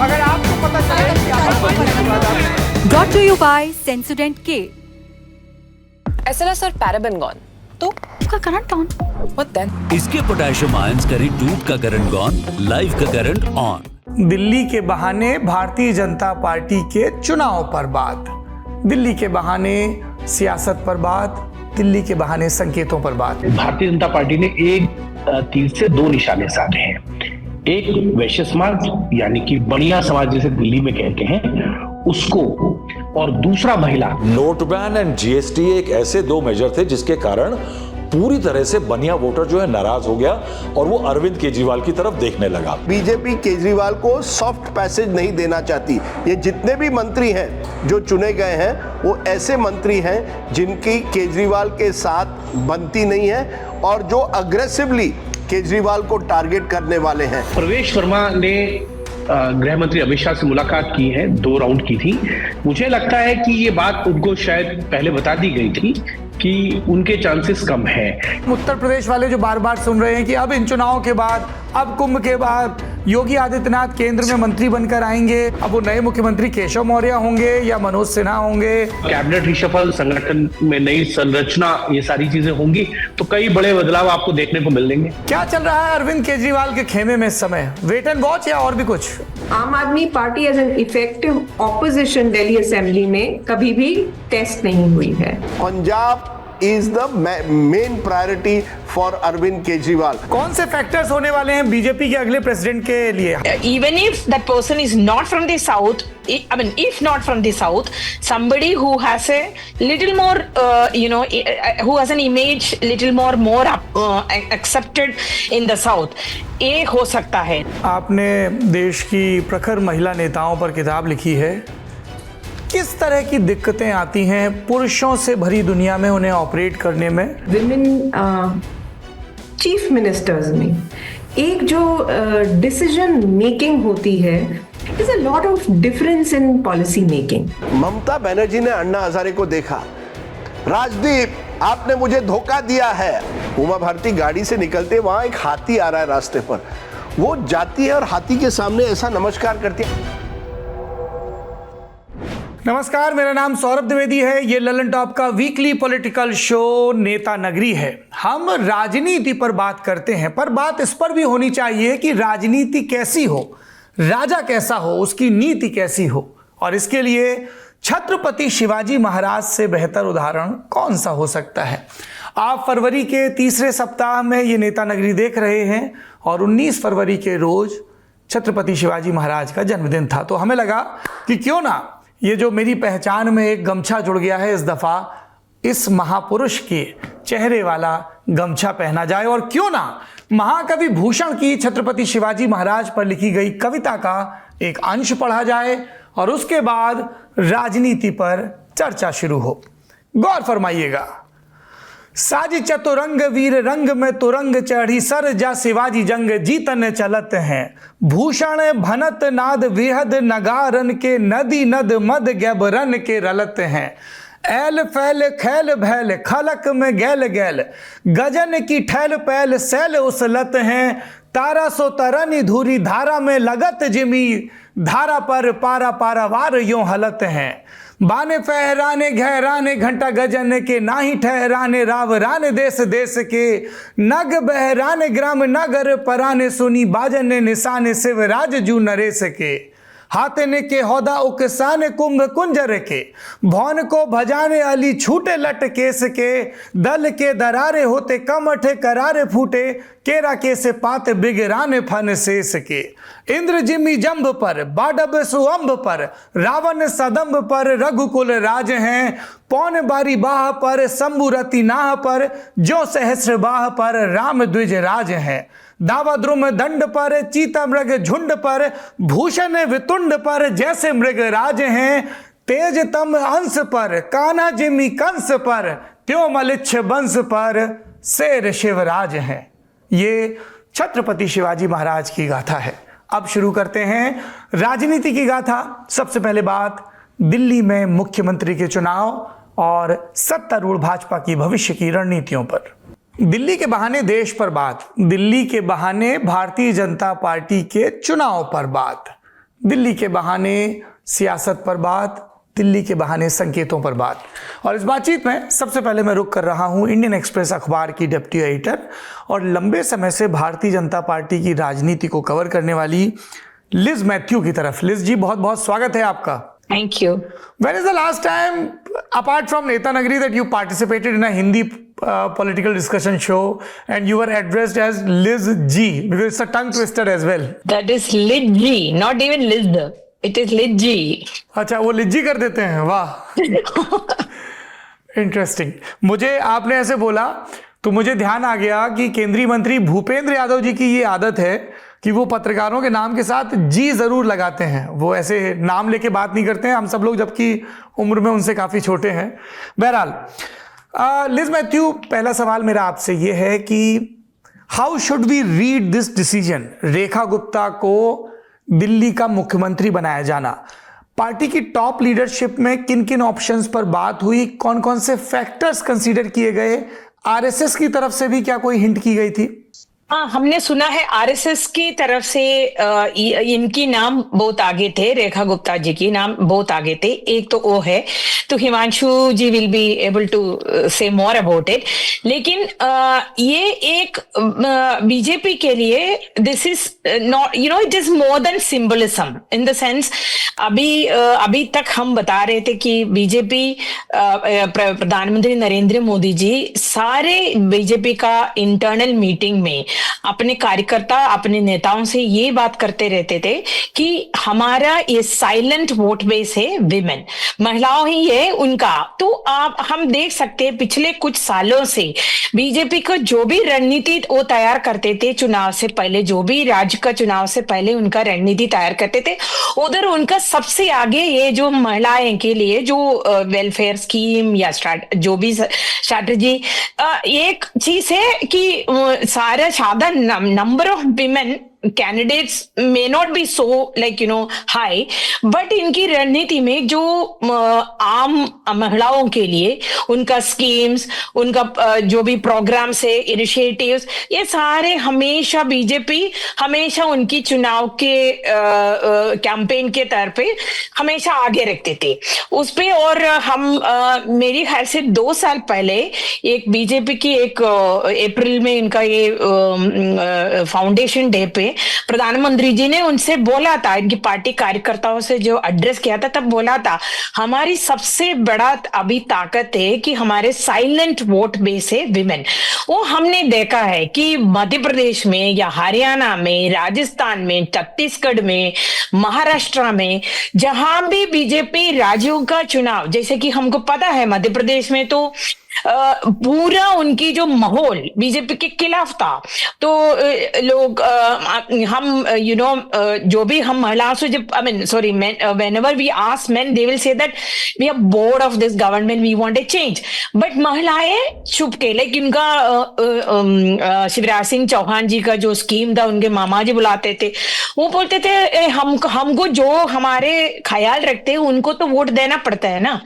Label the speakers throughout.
Speaker 1: अगर आपको पता चले कि आप
Speaker 2: Brought to you by Sensodyne K.
Speaker 3: SLS और पैराबेन गॉन तो
Speaker 2: उसका करंट ऑन।
Speaker 3: What then?
Speaker 4: इसके पोटेशियम आयंस करें टूट का करंट गॉन, लाइव का करंट ऑन।
Speaker 1: दिल्ली के बहाने भारतीय जनता पार्टी के चुनाव पर बात, दिल्ली के बहाने सियासत पर बात, दिल्ली के बहाने संकेतों पर बात।
Speaker 5: भारतीय जनता पार्टी ने एक तीर से दो निशाने साधे हैं। एक वैश्य समाज यानी कि बनिया समाज जिसे दिल्ली में कहते हैं उसको, और दूसरा महिला।
Speaker 6: नोट बैन एंड जीएसटी एक ऐसे दो मेजर थे जिसके कारण पूरी तरह से बनिया वोटर जो है नाराज हो गया और वो अरविंद केजरीवाल की तरफ देखने लगा।
Speaker 7: बीजेपी केजरीवाल को सॉफ्ट पैसेज नहीं देना चाहती। ये जितने भी मंत्री हैं जो चुने गए हैं वो ऐसे मंत्री हैं जिनकी केजरीवाल के साथ बनती नहीं है और जो अग्रेसिवली केजरीवाल को टारगेट करने वाले हैं।
Speaker 5: प्रवेश वर्मा ने गृह मंत्री अमित शाह से मुलाकात की है, 2 राउंड की थी। मुझे लगता है कि ये बात उनको शायद पहले बता दी गई थी कि उनके चांसेस कम है।
Speaker 1: उत्तर प्रदेश वाले जो बार बार सुन रहे हैं कि अब इन चुनाव के बाद, अब कुंभ के बाद योगी आदित्यनाथ केंद्र में मंत्री बनकर आएंगे, अब वो नए मुख्यमंत्री केशव मौर्य होंगे या मनोज सिन्हा होंगे,
Speaker 5: कैबिनेट रिशफल, संगठन में नई संरचना, ये सारी चीजें होंगी तो कई बड़े बदलाव आपको देखने को मिल लेंगे।
Speaker 1: क्या चल रहा है अरविंद केजरीवाल के खेमे में इस समय? वेट एंड वॉच या और भी कुछ?
Speaker 8: Aam Aadmi Party as an effective opposition Delhi assembly में कभी भी टेस्ट नहीं हुई है।
Speaker 7: Punjab is the main priority for Arvind Kejriwal.
Speaker 1: कौन से फैक्टर्स होने वाले हैं बीजेपी के अगले प्रेसिडेंट के लिए?
Speaker 9: Even if that person is not from the south, I mean, if not from the south, somebody who has a little more, who has an image little more accepted in the south, ये हो सकता है।
Speaker 1: आपने देश की प्रखर महिला नेताओं पर किताब लिखी है। किस तरह की दिक्कतें आती हैं पुरुषों से भरी दुनिया में उन्हें ऑपरेट करने में?
Speaker 8: विमेन चीफ मिनिस्टर्स में एक जो डिसीजन मेकिंग होती है, is a lot of difference in policy making.
Speaker 7: Mamata Banerjee ने अन्ना हजारे को देखा, राजदीप आपने मुझे धोखा दिया है। उमा भारती गाड़ी से निकलते वहां एक हाथी आ रहा है रास्ते पर, वो जाती है और हाथी के सामने ऐसा नमस्कार करती है।
Speaker 1: नमस्कार, मेरा नाम सौरभ द्विवेदी है। ये ललन टॉप का वीकली पॉलिटिकल शो नेता नगरी है। हम राजनीति पर बात करते हैं, पर बात इस पर भी होनी चाहिए कि राजनीति कैसी हो, राजा कैसा हो, उसकी नीति कैसी हो। और इसके लिए छत्रपति शिवाजी महाराज से बेहतर उदाहरण कौन सा हो सकता है। आप फरवरी के तीसरे सप्ताह में ये नेता नगरी देख रहे हैं और 19 फरवरी के रोज छत्रपति शिवाजी महाराज का जन्मदिन था। तो हमें लगा कि क्यों ना ये जो मेरी पहचान में एक गमछा जुड़ गया है, इस दफ़ा इस महापुरुष के चेहरे वाला गमछा पहना जाए और क्यों ना महाकवि भूषण की छत्रपति शिवाजी महाराज पर लिखी गई कविता का एक अंश पढ़ा जाए और उसके बाद राजनीति पर चर्चा शुरू हो। गौर फरमाइएगा। साज चतुरंग वीर रंग में तुरंग चढ़ी, सर जा शिवाजी जंग जीतन चलत हैं। भूषण भनत नाद विहद नगारन के, नदी नद मद गैबरन के रलत हैं। ऐल फैल खैल भैल खलक में गैल गैल, गजन की ठैल पैल सैल उसलत हैं। तारा सो तरनी धूरी धारा में लगत जिमी, धारा पर पारा पारावार यूं हलत हैं। बाने फहराने गहराने घंटा गजन के, नाही ठहराने रावराने देश देश के। नग बहराने ग्राम नगर पराने, सुनी बाजने निशाने शिवराज जू नरेश के। हाथने के हौदा उकसाने कुंभ कुंजर के, भौन को भजाने अली छूटे लट केस के। दल के दरारे होते कमठे करारे फूटे, केरा के से पात बिगराने फन शेष के। इंद्र जिमी जंब पर बाडब सुअंब पर, रावण सदम्ब पर रघुकुल राज हैं। पौन बारी बाह पर शंभुरति नाह पर, जो सहस्र बाह पर राम द्विज राज हैं। दावा द्रुम दंड पर चीता मृग झुंड पर, भूषण वितुंड पर जैसे मृग राज हैं। तेज तम अंश पर कान्हा जिमी कंस पर, त्यों मलिच्छ वंश पर शेर शिवराज हैं। ये छत्रपति शिवाजी महाराज की गाथा है। अब शुरू करते हैं राजनीति की गाथा। सबसे पहले बात दिल्ली में मुख्यमंत्री के चुनाव और सत्तारूढ़ भाजपा की भविष्य की रणनीतियों पर। दिल्ली के बहाने देश पर बात, दिल्ली के बहाने भारतीय जनता पार्टी के चुनाव पर बात, दिल्ली के बहाने सियासत पर बात, दिल्ली के बहाने संकेतों पर बात। और इस बातचीत में सबसे पहले मैं रुक कर रहा हूं इंडियन एक्सप्रेस अखबार की डिप्टी एडिटर और लंबे समय से भारतीय जनता पार्टी की राजनीति को कवर करने वाली लिज मैथ्यू की तरफ। लिज जी, बहुत बहुत स्वागत है आपका।
Speaker 9: Thank you.
Speaker 1: When is the last time, apart from Neta Nagri, that you participated in a Hindi political discussion show and you were addressed as Liz G? Because it's a tongue twister as well.
Speaker 9: That is Liz G, not even Liz. It is Liz G.
Speaker 1: अच्छा, वो लिज्जी कर देते हैं, वाह। Interesting. मुझे आपने ऐसे बोला तो मुझे ध्यान आ गया कि केंद्रीय मंत्री भूपेंद्र यादव जी की ये आदत है कि वो पत्रकारों के नाम के साथ जी जरूर लगाते हैं। वो ऐसे नाम लेके बात नहीं करते हैं, हम सब लोग जबकि उम्र में उनसे काफी छोटे हैं। बहरहाल लिज मैथ्यू, पहला सवाल मेरा आपसे ये है कि how should we read this decision, Rekha Gupta को दिल्ली का मुख्यमंत्री बनाया जाना? पार्टी की टॉप लीडरशिप में किन किन ऑप्शंस पर बात हुई, कौन कौन से फैक्टर्स कंसीडर किए गए? आरएसएस की तरफ से भी क्या कोई हिंट की गई थी?
Speaker 9: हाँ, हमने सुना है आरएसएस की तरफ से इनकी नाम बहुत आगे थे, रेखा गुप्ता जी की नाम बहुत आगे थे। एक तो वो है, तो हिमांशु जी विल बी एबल टू से मोर अबाउट इट। लेकिन ये एक बीजेपी के लिए this is not, you know, it is more than symbolism in the sense. अभी तक हम बता रहे थे कि बीजेपी प्रधानमंत्री नरेंद्र मोदी जी सारे बीजेपी का इंटरनल मीटिंग में अपने कार्यकर्ता, अपने नेताओं से ये बात करते रहते थे कि हमारा ये साइलेंट वोट बेस है, विमेन, महिलाओं ही है उनका। तो आप हम देख सकते हैं पिछले कुछ सालों से बीजेपी को जो भी रणनीति वो तैयार करते थे चुनाव से पहले, जो भी राज्य का चुनाव से पहले उनका रणनीति तैयार करते थे, उधर उनका सबसे आगे ये जो महिलाएं के लिए जो वेलफेयर स्कीम या जो भी स्ट्रैटेजी, एक चीज है कि सारा the number of women candidates may not be so, like, you know, high, but इनकी रणनीति में जो आम महिलाओं के लिए उनका स्कीम्स, उनका जो भी प्रोग्राम्स है, इनिशिएटिव्स, ये सारे हमेशा बीजेपी हमेशा उनकी चुनाव के कैंपेन के तौर पे हमेशा आगे रखते थे उस पे। और हम मेरी ख्याल से 2 साल पहले एक बीजेपी की एक अप्रैल में इनका ये फाउंडेशन डे पे प्रधानमंत्री जी ने उनसे बोला था, इनकी पार्टी कार्यकर्ताओं से जो एड्रेस किया था, तब बोला था हमारी सबसे बड़ा अभी ताकत है कि हमारे साइलेंट वोट बेस है विमेन। वो हमने देखा है कि मध्य प्रदेश में या हरियाणा में, राजस्थान में, छत्तीसगढ़ में, महाराष्ट्र में, जहां भी बीजेपी राज्यों का चुनाव, जैसे कि हमको पता है मध्य प्रदेश में तो पूरा उनकी जो माहौल बीजेपी के खिलाफ था, तो लोग हम यू नो जो भी हम महिलाओं से जब whenever we ask men they will say that we are bored of this government, we want a change, but महिलाएं चुप के, लेकिन उनका शिवराज सिंह चौहान जी का जो स्कीम था, उनके मामा जी बुलाते थे, वो बोलते थे हमको जो हमारे ख्याल रखते हैं उनको तो वोट देना पड़ता है ना।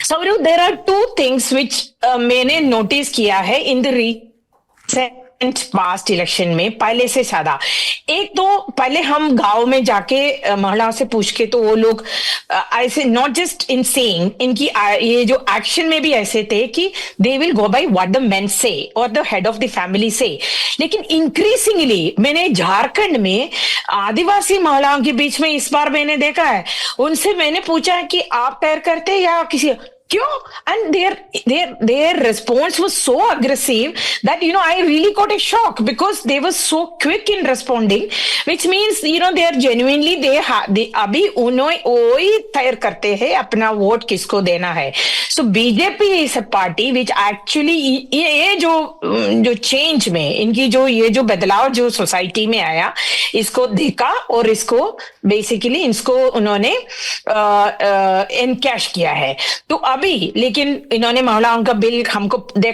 Speaker 9: So there are two things which मैंने नोटिस किया है in the recent past election में पहले से ज्यादा। एक तो पहले हम गांव में जाके महिलाओं से पूछ के, तो वो लोग ऐसे नॉट जस्ट इन सेइंग, इनकी ये जो एक्शन में भी ऐसे थे कि they will go by what the main से और the head of the family से। लेकिन इंक्रीजिंगली मैंने झारखंड में आदिवासी महिलाओं के बीच में इस बार मैंने देखा है, उनसे मैंने पूछा है कि आप तैयार करते या किसी क्यों, and their response was so aggressive that I really got a shock because they were so quick in responding, which means they are genuinely they अभी उन्हें वही तय करते हैं अपना वोट किसको देना है। So BJP is a party which actually ये जो चेंज में इनकी ये जो बदलाव जो सोसाइटी में आया, इसको देखा और इसको बेसिकली इसको उन्होंने एनकैश किया है। तो अभी लेकिन इन्होंने महिलाओं का बिल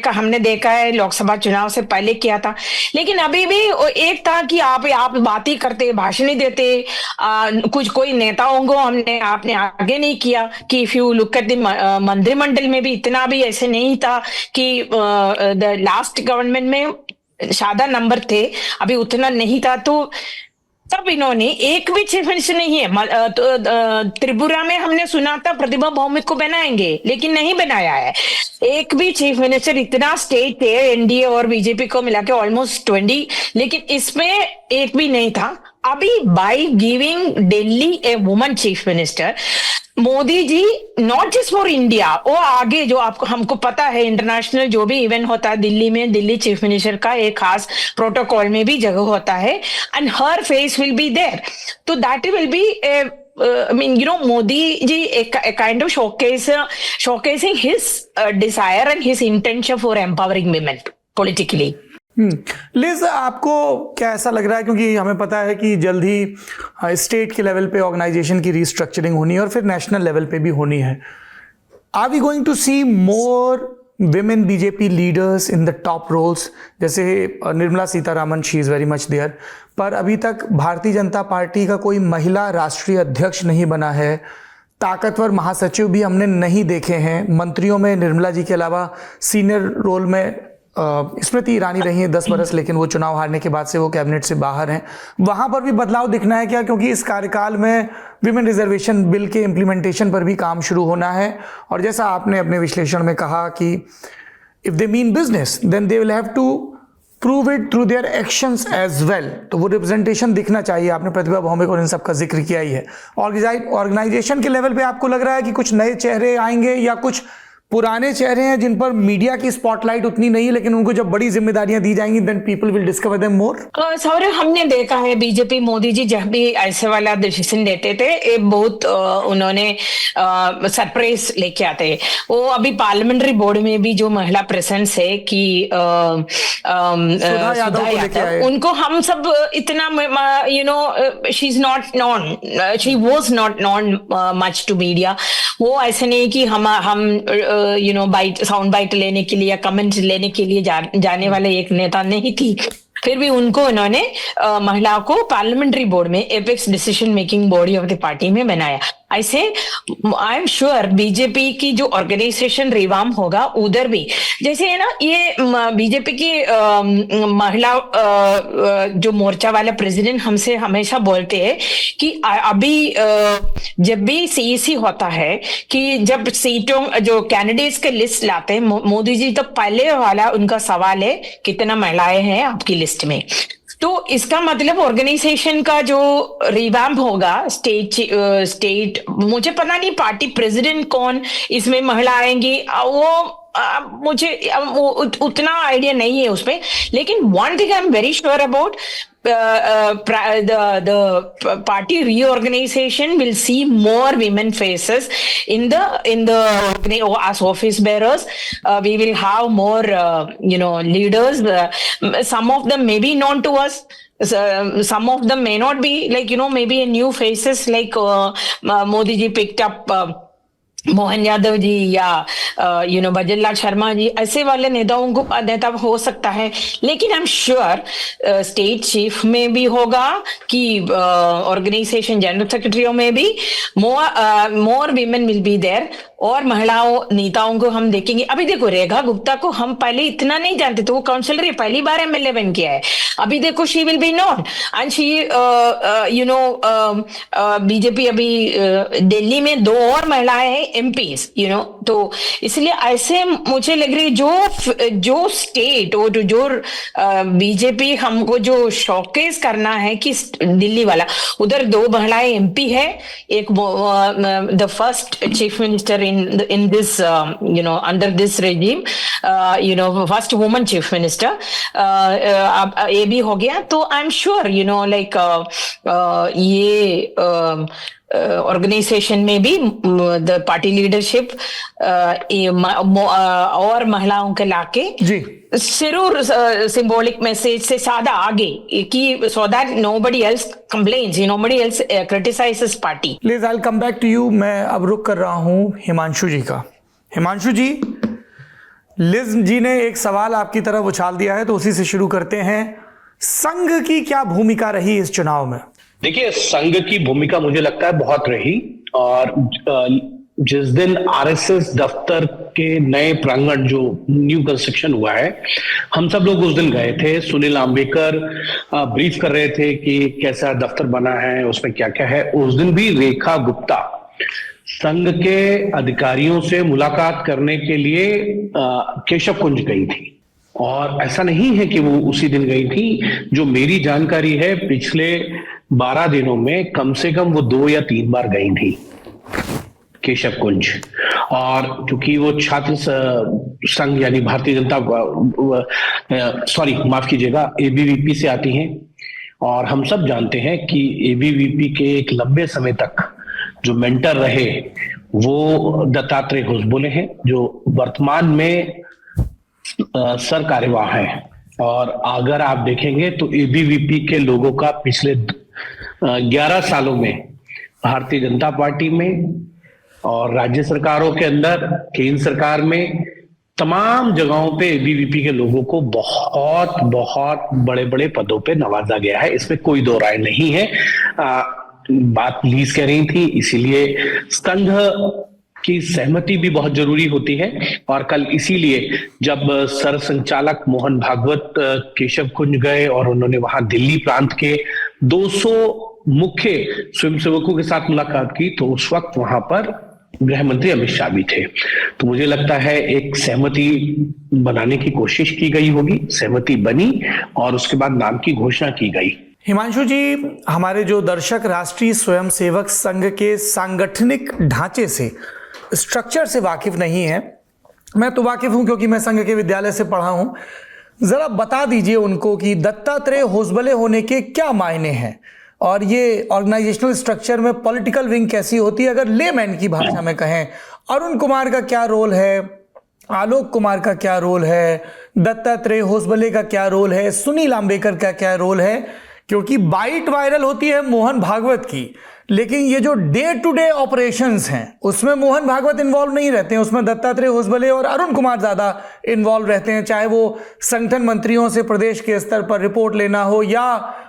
Speaker 9: हमने देखा है लोकसभा चुनाव से पहले किया था, लेकिन अभी भी एक था कि आप बात ही करते, भाषण ही देते, कुछ कोई नेताओं को आपने आगे नहीं किया कि if you look at the मंत्रिमंडल में भी इतना भी ऐसे नहीं था कि द लास्ट गवर्नमेंट में ज्यादा नंबर थे, अभी उतना नहीं था। तो तब इन्होंने एक भी चीफ मिनिस्टर नहीं है। त्रिपुरा में हमने सुना था प्रतिभा भौमिक को बनाएंगे, लेकिन नहीं बनाया है। एक भी चीफ मिनिस्टर, इतना स्टेट थे एनडीए और बीजेपी को मिला के ऑलमोस्ट 20, लेकिन इसमें एक भी नहीं था। अभी by giving Delhi a woman chief minister, Modi ji not just for India, वो आगे जो आपको हमको पता है इंटरनेशनल जो भी इवेंट होता है दिल्ली में, दिल्ली चीफ मिनिस्टर का एक खास प्रोटोकॉल में भी जगह होता है, एंड हर फेस विल बी देयर। तो that will be I mean, you know, Modi ji a kind of showcasing his desire and his intention for empowering women politically.
Speaker 1: Liz, आपको क्या ऐसा लग रहा है, क्योंकि हमें पता है कि जल्द ही स्टेट के लेवल पे ऑर्गेनाइजेशन की रीस्ट्रक्चरिंग होनी है और फिर नेशनल लेवल पे भी होनी है, are we going to see more women BJP leaders in the top roles? जैसे Nirmala Sitharaman, she is very much there, पर अभी तक भारतीय जनता पार्टी का कोई महिला राष्ट्रीय अध्यक्ष नहीं बना है, ताकतवर महासचिव भी हमने नहीं देखे हैं, मंत्रियों में निर्मला जी के अलावा सीनियर रोल में स्मृति ईरानी रही है 10 बरस, लेकिन वो चुनाव हारने के बाद से वो कैबिनेट से बाहर हैं। वहाँ पर भी बदलाव दिखना है क्या? क्योंकि इस कार्यकाल में विमेन रिजर्वेशन बिल के इम्प्लीमेंटेशन पर भी काम शुरू होना है, और जैसा आपने अपने विश्लेषण में कहा कि if they mean business then they will have to prove it through their actions as well. तो वो रिप्रेजेंटेशन दिखना चाहिए। आपने प्रतिभा भौमिक और इन सब का जिक्र किया ही है। ऑर्गेनाइजेशन के लेवल पे आपको लग रहा है कि कुछ नए चेहरे आएंगे या कुछ पुराने चेहरे हैं जिन पर मीडिया की स्पॉटलाइट उतनी नहीं है, लेकिन उनको जब बड़ी जिम्मेदारियां दी जाएंगी then people will discover them more?
Speaker 9: Saurabh, हमने देखा है बीजेपी, मोदी जी जब भी ऐसे वाला डिसीजन लेते थे बहुत उन्होंने सरप्राइज लेके आते। वो अभी पार्लियामेंट्री बोर्ड में भी जो महिला प्रेजेंस है कि
Speaker 1: सुधा यादव,
Speaker 9: उनको हम सब इतना you know she is not known, she was not known much to media. वो ऐसे नहीं कि हम यू नो साउंड बाइट लेने के लिए या कमेंट लेने के लिए जाने वाले एक नेता नहीं थी। फिर भी उनको उन्होंने महिलाओं को पार्लियामेंट्री बोर्ड में apex decision making body of the party में बनाया। ऐसे आई एम श्योर बीजेपी की जो ऑर्गेनाइजेशन रिवाम होगा उधर भी, जैसे है ना ये बीजेपी की महिला जो मोर्चा वाला प्रेसिडेंट हमसे हमेशा बोलते हैं कि अभी जब भी सीईसी होता है कि जब सीटों जो कैंडिडेट्स के लिस्ट लाते हैं मोदी जी, तो पहले वाला उनका सवाल है कितना महिलाएं हैं आपकी लिस्ट में। तो इसका मतलब ऑर्गेनाइजेशन का जो रिवैम्प होगा स्टेट मुझे पता नहीं पार्टी प्रेसिडेंट कौन इसमें महिला आएंगी, वो मुझे उतना आइडिया नहीं है उसमें। लेकिन one thing I am very sure about, the party reorganization will see more women faces in the as office bearers. We will have more you know leaders. Some of them may be known to us. Some of them may not be, like you know, maybe a new faces like Modi ji picked up Mohan Yadav ji या you know Bhajan Lal Sharma ji, ऐसे वाले नेताओं को नेता हो सकता है। लेकिन I am sure state chief में भी होगा कि ऑर्गेनाइजेशन जनरल सेक्रेटरियों में भी more women will be there, और महिलाओं नेताओं को हम देखेंगे। अभी देखो रेखा गुप्ता को हम पहले इतना नहीं जानते थे, वो काउंसिलर पहली बार एमएलए बन किया है। अभी देखो she will be known and she you know BJP अभी दिल्ली में 2 और महिलाएं हैं एमपीज, यू नो। तो इसलिए ऐसे मुझे लग रही जो स्टेट और जो बीजेपी हमको जो शोकेस करना है कि दिल्ली वाला, उधर 2 महिलाएं एमपी है, एक the first chief minister in this you know under this regime, you know first woman chief minister, ये भी हो गया। तो आई am sure you know like ये ऑर्गेनाइजेशन में भी द पार्टी लीडरशिप और महिलाओं के लाके जरूर सिंबॉलिक मैसेज से ज्यादा आगे कि so that nobody else complains, nobody else criticises party.
Speaker 1: Please I will come back to you. मैं अब रुक कर रहा हूं हिमांशु जी का। हिमांशु जी, लिज जी ने एक सवाल आपकी तरफ उछाल दिया है, तो उसी से शुरू करते हैं। संघ की क्या भूमिका रही इस चुनाव में?
Speaker 5: देखिए, संघ की भूमिका मुझे लगता है बहुत रही, और जिस दिन आरएसएस दफ्तर के नए प्रांगण जो न्यू कंस्ट्रक्शन हुआ है, हम सब लोग उस दिन गए थे। सुनील आम्बेकर ब्रीफ कर रहे थे कि कैसा दफ्तर बना है, उसमें क्या क्या है। उस दिन भी रेखा गुप्ता संघ के अधिकारियों से मुलाकात करने के लिए केशव कुंज गई थी। और ऐसा नहीं है कि वो उसी दिन गई थी, जो मेरी जानकारी है पिछले 12 दिनों में कम से कम वो 2 या 3 बार गई थी केशव कुंज। और क्योंकि वो छात्र संघ यानी भारतीय जनता माफ कीजिएगा एबीवीपी से आती हैं, और हम सब जानते हैं कि एबीवीपी के एक लंबे समय तक जो मेंटर रहे वो दत्तात्रेय होसबोले हैं, जो वर्तमान में सर कार्यवाह है। और अगर आप देखेंगे तो एबीवीपी के लोगों का पिछले 11 सालों में भारतीय जनता पार्टी में और राज्य सरकारों के अंदर, केंद्र सरकार में, तमाम जगहों पे एबीवीपी के लोगों को बहुत बहुत बड़े बड़े पदों पे नवाजा गया है। इसमें कोई दो राय नहीं है। बात लीज कह रही थी, इसीलिए संघ की सहमति भी बहुत जरूरी होती है। और कल इसीलिए जब सरसंचालक मोहन भागवत केशव कुंज गए और उन्होंने वहां दिल्ली प्रांत के 200 मुख्य स्वयंसेवकों के साथ मुलाकात की, तो उस वक्त वहां पर गृह मंत्री अमित शाह भी थे। तो मुझे लगता है एक सहमति बनाने की कोशिश की गई होगी, सहमति बनी और उसके बाद नाम की घोषणा की गई।
Speaker 1: हिमांशु जी, हमारे जो दर्शक राष्ट्रीय स्वयंसेवक संघ के सांगठनिक ढांचे से, स्ट्रक्चर से वाकिफ नहीं है, मैं तो वाकिफ हूं क्योंकि मैं संघ के विद्यालय से पढ़ा हूं, जरा बता दीजिए उनको कि दत्तात्रेय होसबले होने के क्या मायने हैं और ये ऑर्गेनाइजेशनल स्ट्रक्चर में पॉलिटिकल विंग कैसी होती है, अगर लेमैन की भाषा में कहें। अरुण कुमार का क्या रोल है, आलोक कुमार का क्या रोल है, दत्तात्रेय होसबले का क्या रोल है, सुनील आम्बेकर का क्या रोल है, क्योंकि बाइट वायरल होती है मोहन भागवत की, लेकिन ये जो डे टू डे ऑपरेशंस हैं उसमें मोहन भागवत इन्वॉल्व नहीं रहते हैं, उसमें दत्तात्रेय होसबले और अरुण कुमार ज्यादा इन्वॉल्व रहते हैं, चाहे वो संगठन मंत्रियों से प्रदेश के स्तर पर रिपोर्ट लेना हो या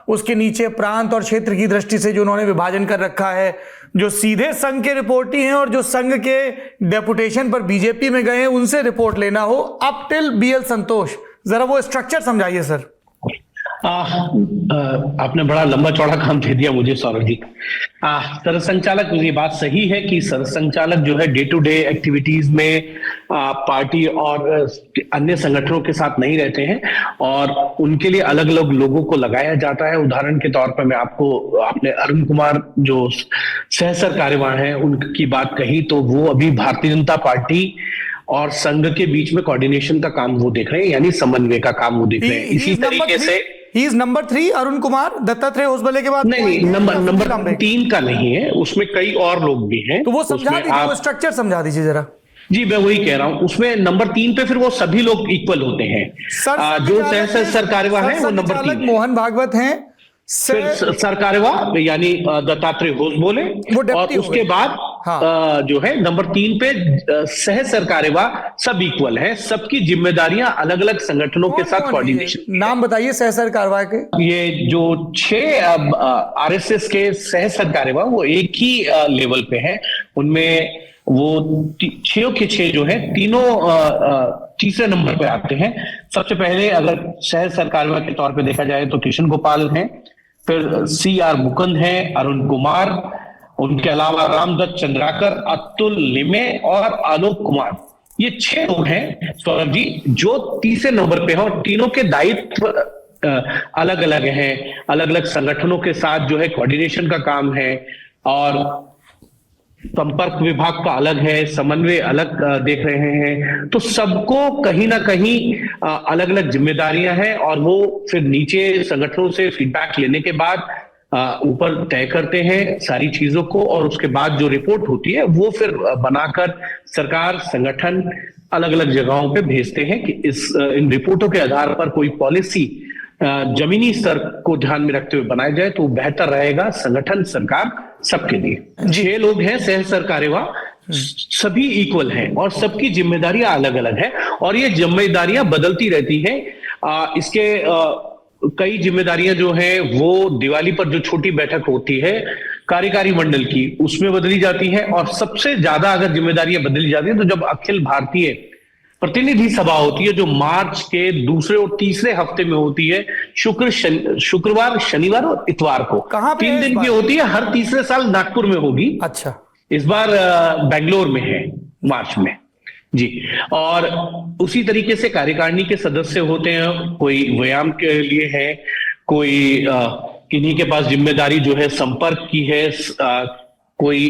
Speaker 1: उसके नीचे प्रांत और क्षेत्र की दृष्टि से जो उन्होंने विभाजन कर रखा है, जो सीधे संघ के रिपोर्टी हैं और जो संघ के डेपुटेशन पर बीजेपी में गए हैं उनसे रिपोर्ट लेना हो, अप टिल बीएल संतोष। जरा वो स्ट्रक्चर समझाइए सर।
Speaker 5: आपने बड़ा लंबा चौड़ा काम दे दिया मुझे सौरभ जी। सरसंचालक, ये बात सही है कि सरसंचालक जो है डे टू डे एक्टिविटीज में पार्टी और अन्य संगठनों के साथ नहीं रहते हैं और उनके लिए अलग अलग लोगों को लगाया जाता है। उदाहरण के तौर पर मैं आपने अरुण कुमार जो सहसर कार्यवाह हैं उनकी बात कही, तो वो अभी भारतीय जनता पार्टी और संघ के बीच में कोऑर्डिनेशन का काम वो देख रहे हैं, यानी समन्वय का काम वो देख रहे हैं। इसी तरीके से
Speaker 1: he is number 3 Arun Kumar, Dattatreya Hosabale के बाद
Speaker 5: नहीं, नंबर 3 का नहीं है, उसमें कई और लोग भी हैं।
Speaker 1: तो वो समझा दीजिए, वो स्ट्रक्चर समझा दीजिए जरा।
Speaker 5: जी मैं वही कह रहा हूं, उसमें नंबर 3 पे फिर वो सभी लोग इक्वल होते हैं। जो सर कार्यवाह है वो नंबर 3
Speaker 1: मोहन भागवत हैं,
Speaker 5: फिर सर कार्यवाह यानी दत्तात्रेय होसबले, और उसके बाद जो है नंबर 3 पे सह सर कार्यवाह, सब इक्वल है, सबकी जिम्मेदारियां अलग अलग संगठनों के साथ कोऑर्डिनेशन।
Speaker 1: नाम बताइए सह सर कार्यवाह के।
Speaker 5: ये जो 6 आरएसएस के सह सर कार्यवाह वो एक ही लेवल पे है, उनमें वो 6 के 6 जो है तीनों तीसरे नंबर पे आते हैं। सबसे पहले अगर सह सर कार्यवाह के तौर पे देखा जाए तो कृष्ण गोपाल हैं, फिर CR मुकुंद हैं, अरुण कुमार, उनके अलावा रामदत्त चंद्राकर, अतुल लिमे और आलोक कुमार। ये 6 लोग हैं सौरभ जी जो तीसरे नंबर पे हैं और तीनों के दायित्व अलग अलग हैं, अलग अलग संगठनों के साथ जो है कोऑर्डिनेशन का काम है और संपर्क विभाग का अलग है, समन्वय अलग देख रहे हैं। तो सबको कहीं ना कहीं अलग अलग जिम्मेदारियां हैं और वो फिर नीचे संगठनों से फीडबैक लेने के बाद ऊपर तय करते हैं सारी चीजों को और उसके बाद जो रिपोर्ट होती है वो फिर बनाकर सरकार, संगठन अलग अलग जगहों पे भेजते हैं कि इन रिपोर्टों के आधार पर कोई पॉलिसी जमीनी स्तर को ध्यान में रखते हुए बनाया जाए तो बेहतर रहेगा संगठन, सरकार सबके लिए। 6 लोग हैं सह सर कार्यवाह, सभी इक्वल हैं और सबकी जिम्मेदारियां अलग अलग है और ये जिम्मेदारियां बदलती रहती हैं। इसके कई जिम्मेदारियां जो है वो दिवाली पर जो छोटी बैठक होती है कार्यकारी मंडल की, उसमें बदली जाती है। और सबसे ज्यादा अगर जिम्मेदारियां बदली जाती है तो जब अखिल भारतीय प्रतिनिधि सभा होती है, जो मार्च के दूसरे और तीसरे हफ्ते में होती है, शुक्रवार, शनिवार और इतवार को,
Speaker 1: कहां पे
Speaker 5: 3 दिन की होती है। हर तीसरे साल नागपुर में होगी।
Speaker 1: अच्छा,
Speaker 5: इस बार बेंगलोर में है, मार्च में जी। और उसी तरीके से कार्यकारिणी के सदस्य होते हैं, कोई व्यायाम के लिए है, कोई किन्हीं के पास जिम्मेदारी जो है संपर्क की है, कोई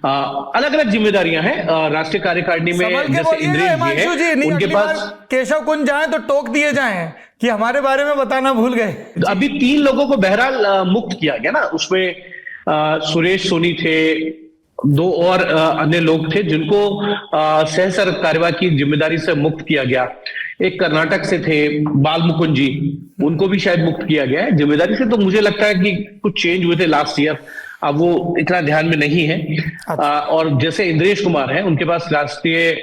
Speaker 5: अलग अलग जिम्मेदारियां हैं राष्ट्रीय कार्यकारिणी में। जैसे इंद्रेश जी है, उनके पास
Speaker 1: केशव कुंज जाए तो टोक दिए जाएं कि हमारे बारे में बताना भूल गए।
Speaker 5: अभी 3 लोगों को बहरहाल मुक्त किया गया ना, उसमें सुरेश सोनी थे, 2 और अन्य लोग थे जिनको सह कार्यवाही की जिम्मेदारी से मुक्त किया गया। एक कर्नाटक से थे बाल मुकुंद जी, उनको भी शायद मुक्त किया गया है जिम्मेदारी से। तो मुझे लगता है कि कुछ चेंज हुए थे लास्ट ईयर, अब वो इतना ध्यान में नहीं है। और जैसे इंद्रेश कुमार है, उनके पास राष्ट्रीय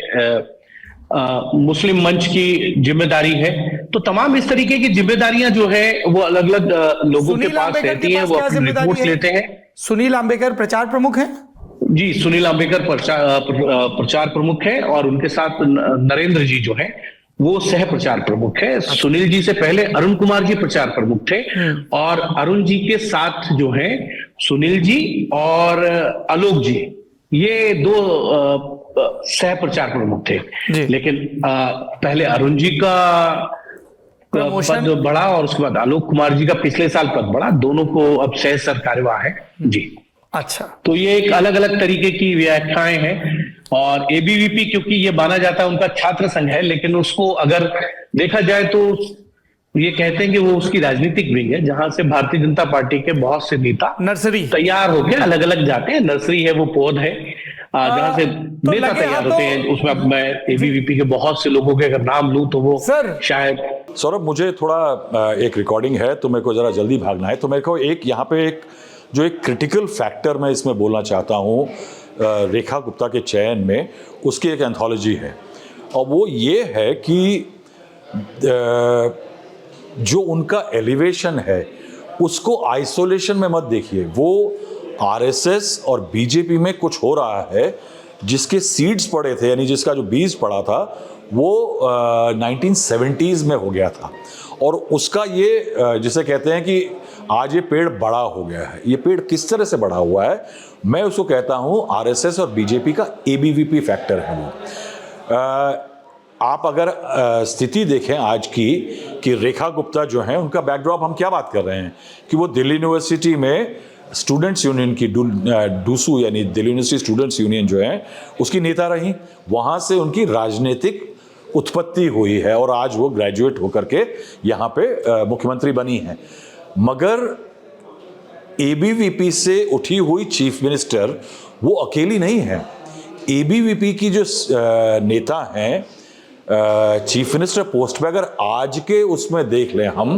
Speaker 5: मुस्लिम मंच की जिम्मेदारी है। तो तमाम इस तरीके की जिम्मेदारियां जो है वो अलग अलग लोगों के पास रहती हैं, वो अपनी रिपोर्ट लेते हैं।
Speaker 1: सुनील आंबेकर प्रचार प्रमुख हैं
Speaker 5: जी, सुनील आंबेकर प्रचार प्रमुख है, और उनके साथ नरेंद्र जी जो है वो सह प्रचार प्रमुख है। सुनील जी से पहले अरुण कुमार जी प्रचार प्रमुख थे, और अरुण जी के साथ जो है सुनील जी और आलोक जी, ये 2 सह प्रचार प्रमुख थे। लेकिन पहले अरुण जी का पद बढ़ा और उसके बाद आलोक कुमार जी का पिछले साल पद बढ़ा, दोनों को अब सह कार्यवाह है जी।
Speaker 1: अच्छा, तो
Speaker 5: ये एक अलग अलग तरीके की व्याख्याएं हैं। और एबीवीपी, क्योंकि ये माना जाता है उनका छात्र संघ है, लेकिन उसको अगर देखा जाए तो ये कहते हैं कि वो उसकी राजनीतिक विंग है, जहां से भारतीय जनता पार्टी के बहुत से नेता
Speaker 1: नर्सरी
Speaker 5: तैयार होकर अलग अलग जाते हैं। नर्सरी है वो पौध है जहां से नेता तैयार होते हैं। उसमें अब मैं एबीवीपी के बहुत से लोगों के अगर नाम लूं तो वो शायद।
Speaker 6: सौरभ, मुझे थोड़ा एक रिकॉर्डिंग है तो मेरे को जरा जल्दी भागना है, तो मेरे को एक यहाँ पे एक क्रिटिकल फैक्टर मैं इसमें बोलना चाहता हूँ रेखा गुप्ता के चयन में, उसकी एक एंथोलॉजी है, और वो ये है कि जो उनका एलिवेशन है उसको आइसोलेशन में मत देखिए। वो आरएसएस और बीजेपी में कुछ हो रहा है जिसके सीड्स पड़े थे, यानी जिसका जो बीज पड़ा था वो 1970s में हो गया था, और उसका ये जिसे कहते हैं कि आज ये पेड़ बड़ा हो गया है। ये पेड़ किस तरह से बड़ा हुआ है, मैं उसको कहता हूँ आरएसएस और बीजेपी का एबीवीपी फैक्टर है वो। आप अगर स्थिति देखें आज की कि रेखा गुप्ता जो हैं, उनका बैकड्रॉप हम क्या बात कर रहे हैं कि वो दिल्ली यूनिवर्सिटी में स्टूडेंट्स यूनियन की डूसू यानी दिल्ली यूनिवर्सिटी स्टूडेंट्स यूनियन जो है उसकी नेता रही, वहाँ से उनकी राजनीतिक उत्पत्ति हुई है और आज वो ग्रेजुएट होकर के यहाँ पे मुख्यमंत्री बनी हैं। मगर एबीवीपी से उठी हुई चीफ मिनिस्टर वो अकेली नहीं है। एबीवीपी की जो नेता हैं चीफ मिनिस्टर पोस्ट पे अगर आज के उसमें देख लें हम,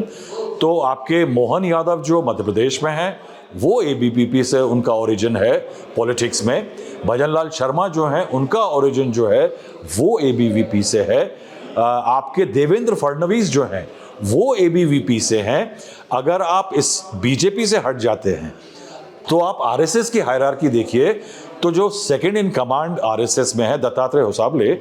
Speaker 6: तो आपके मोहन यादव जो मध्य प्रदेश में हैं वो एबीवीपी से उनका ओरिजिन है पॉलिटिक्स में। भजन लाल शर्मा जो हैं उनका ओरिजिन जो है वो एबीवीपी से है। आपके देवेंद्र फडणवीस जो हैं वो एबीवीपी से हैं। अगर आप इस बीजेपी से हट जाते हैं तो आप आरएसएस की हायरार्की देखिए, तो जो सेकंड इन कमांड आरएसएस में है दत्तात्रेय होसाबले,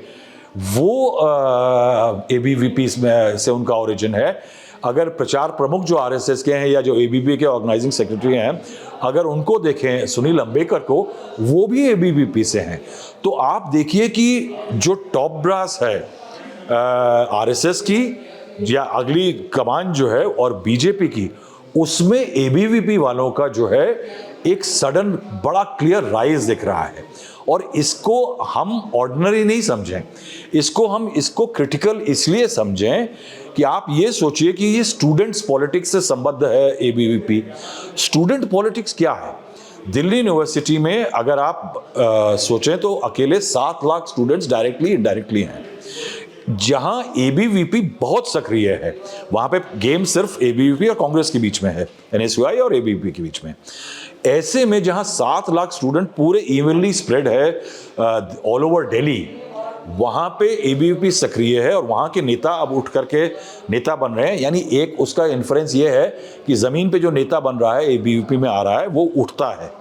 Speaker 6: वो एबीवीपी में से उनका ओरिजिन है। अगर प्रचार प्रमुख जो आरएसएस के हैं या जो एबीवीपी के ऑर्गेनाइजिंग सेक्रेटरी हैं, अगर उनको देखें सुनील अंबेकर को, वो भी एबीवीपी से हैं। तो आप देखिए कि जो टॉप ब्रास है आरएसएस की या अगली कमान जो है और बीजेपी की, उसमें एबीवीपी वालों का जो है एक सडन बड़ा क्लियर राइज दिख रहा है। और इसको हम ऑर्डिनरी नहीं समझें, इसको क्रिटिकल इसलिए समझें कि आप ये सोचिए कि ये स्टूडेंट्स पॉलिटिक्स से संबद्ध है एबीवीपी। स्टूडेंट पॉलिटिक्स क्या है? दिल्ली यूनिवर्सिटी में अगर आप सोचें तो अकेले 7 लाख स्टूडेंट्स डायरेक्टली इनडायरेक्टली हैं। जहां एबीवीपी बहुत सक्रिय है वहां पे गेम सिर्फ एबीवीपी और कांग्रेस के बीच में है, एनएसयूआई और एबीवीपी के बीच में। ऐसे में जहां 7 लाख स्टूडेंट पूरे इवनली स्प्रेड है ऑल ओवर दिल्ली, वहां पे एबीवीपी सक्रिय है और वहां के नेता अब उठ करके नेता बन रहे हैं। यानी एक उसका इन्फ्रेंस ये है कि जमीन पे जो नेता बन रहा है एबीवीपी में आ रहा है वो उठता है।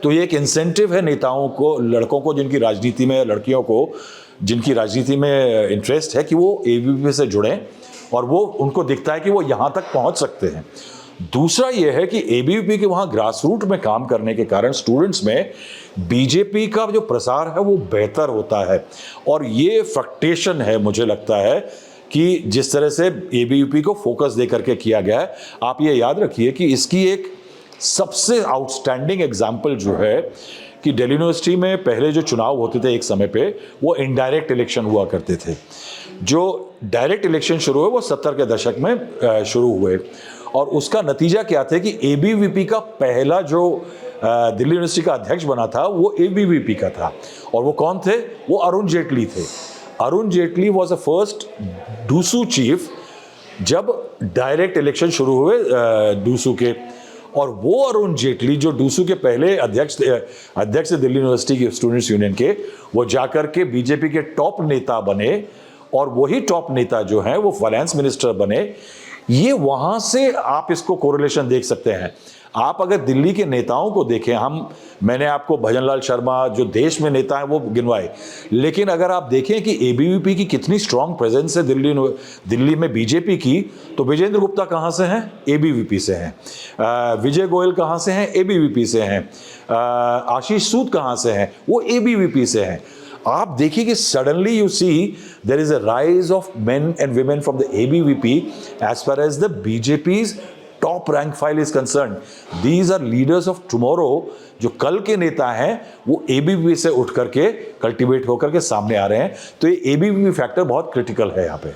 Speaker 6: तो ये एक इंसेंटिव है नेताओं को, लड़कों को जिनकी राजनीति में, लड़कियों को जिनकी राजनीति में इंटरेस्ट है कि वो एबीवीपी से जुड़ें और वो उनको दिखता है कि वो यहाँ तक पहुँच सकते हैं। दूसरा ये है कि एबीवीपी के वहाँ ग्रास रूट में काम करने के कारण स्टूडेंट्स में बीजेपी का जो प्रसार है वो बेहतर होता है। और ये फ्रक्टेशन है, मुझे लगता है कि जिस तरह से एबीवीपी को फोकस दे करके किया गया है। आप ये याद रखिए कि इसकी एक सबसे आउटस्टैंडिंग एग्जाम्पल जो है कि दिल्ली यूनिवर्सिटी में पहले जो चुनाव होते थे एक समय पे, वो इनडायरेक्ट इलेक्शन हुआ करते थे। जो डायरेक्ट इलेक्शन शुरू हुए वो 70 के दशक में शुरू हुए और उसका नतीजा क्या था कि एबीवीपी का पहला जो दिल्ली यूनिवर्सिटी का अध्यक्ष बना था वो एबीवीपी का था। और वो कौन थे? वो अरुण जेटली थे। Arun Jaitley was the first DUSU chief जब डायरेक्ट इलेक्शन शुरू हुए डूसू के। और वो अरुण जेटली जो डूसू के पहले अध्यक्ष थे दिल्ली यूनिवर्सिटी की स्टूडेंट्स यूनियन के, वो जाकर के बीजेपी के टॉप नेता बने और वही टॉप नेता जो हैं वो फाइनेंस मिनिस्टर बने। ये वहां से आप इसको कोरिलेशन देख सकते हैं। आप अगर दिल्ली के नेताओं को देखें, मैंने आपको भजनलाल शर्मा जो देश में नेता हैं वो गिनवाए, लेकिन अगर आप देखें कि एबीवीपी की कितनी स्ट्रांग प्रेजेंस है दिल्ली में बीजेपी की, तो विजेंद्र गुप्ता कहाँ से हैं? एबीवीपी से हैं। विजय गोयल कहाँ से हैं? एबीवीपी से हैं। आशीष सूद कहाँ से हैं? वो एबीवीपी से हैं। आप देखिए कि suddenly you see there is a rise of men and women from the ABVP as far as the BJP's top rank file is concern. These are leaders of tomorrow. जो कल के नेता हैं वो एबीवीपी से उठ करके कल्टीवेट होकर के सामने आ रहे हैं। तो ये एबीवीपी फैक्टर बहुत क्रिटिकल है यहाँ पे।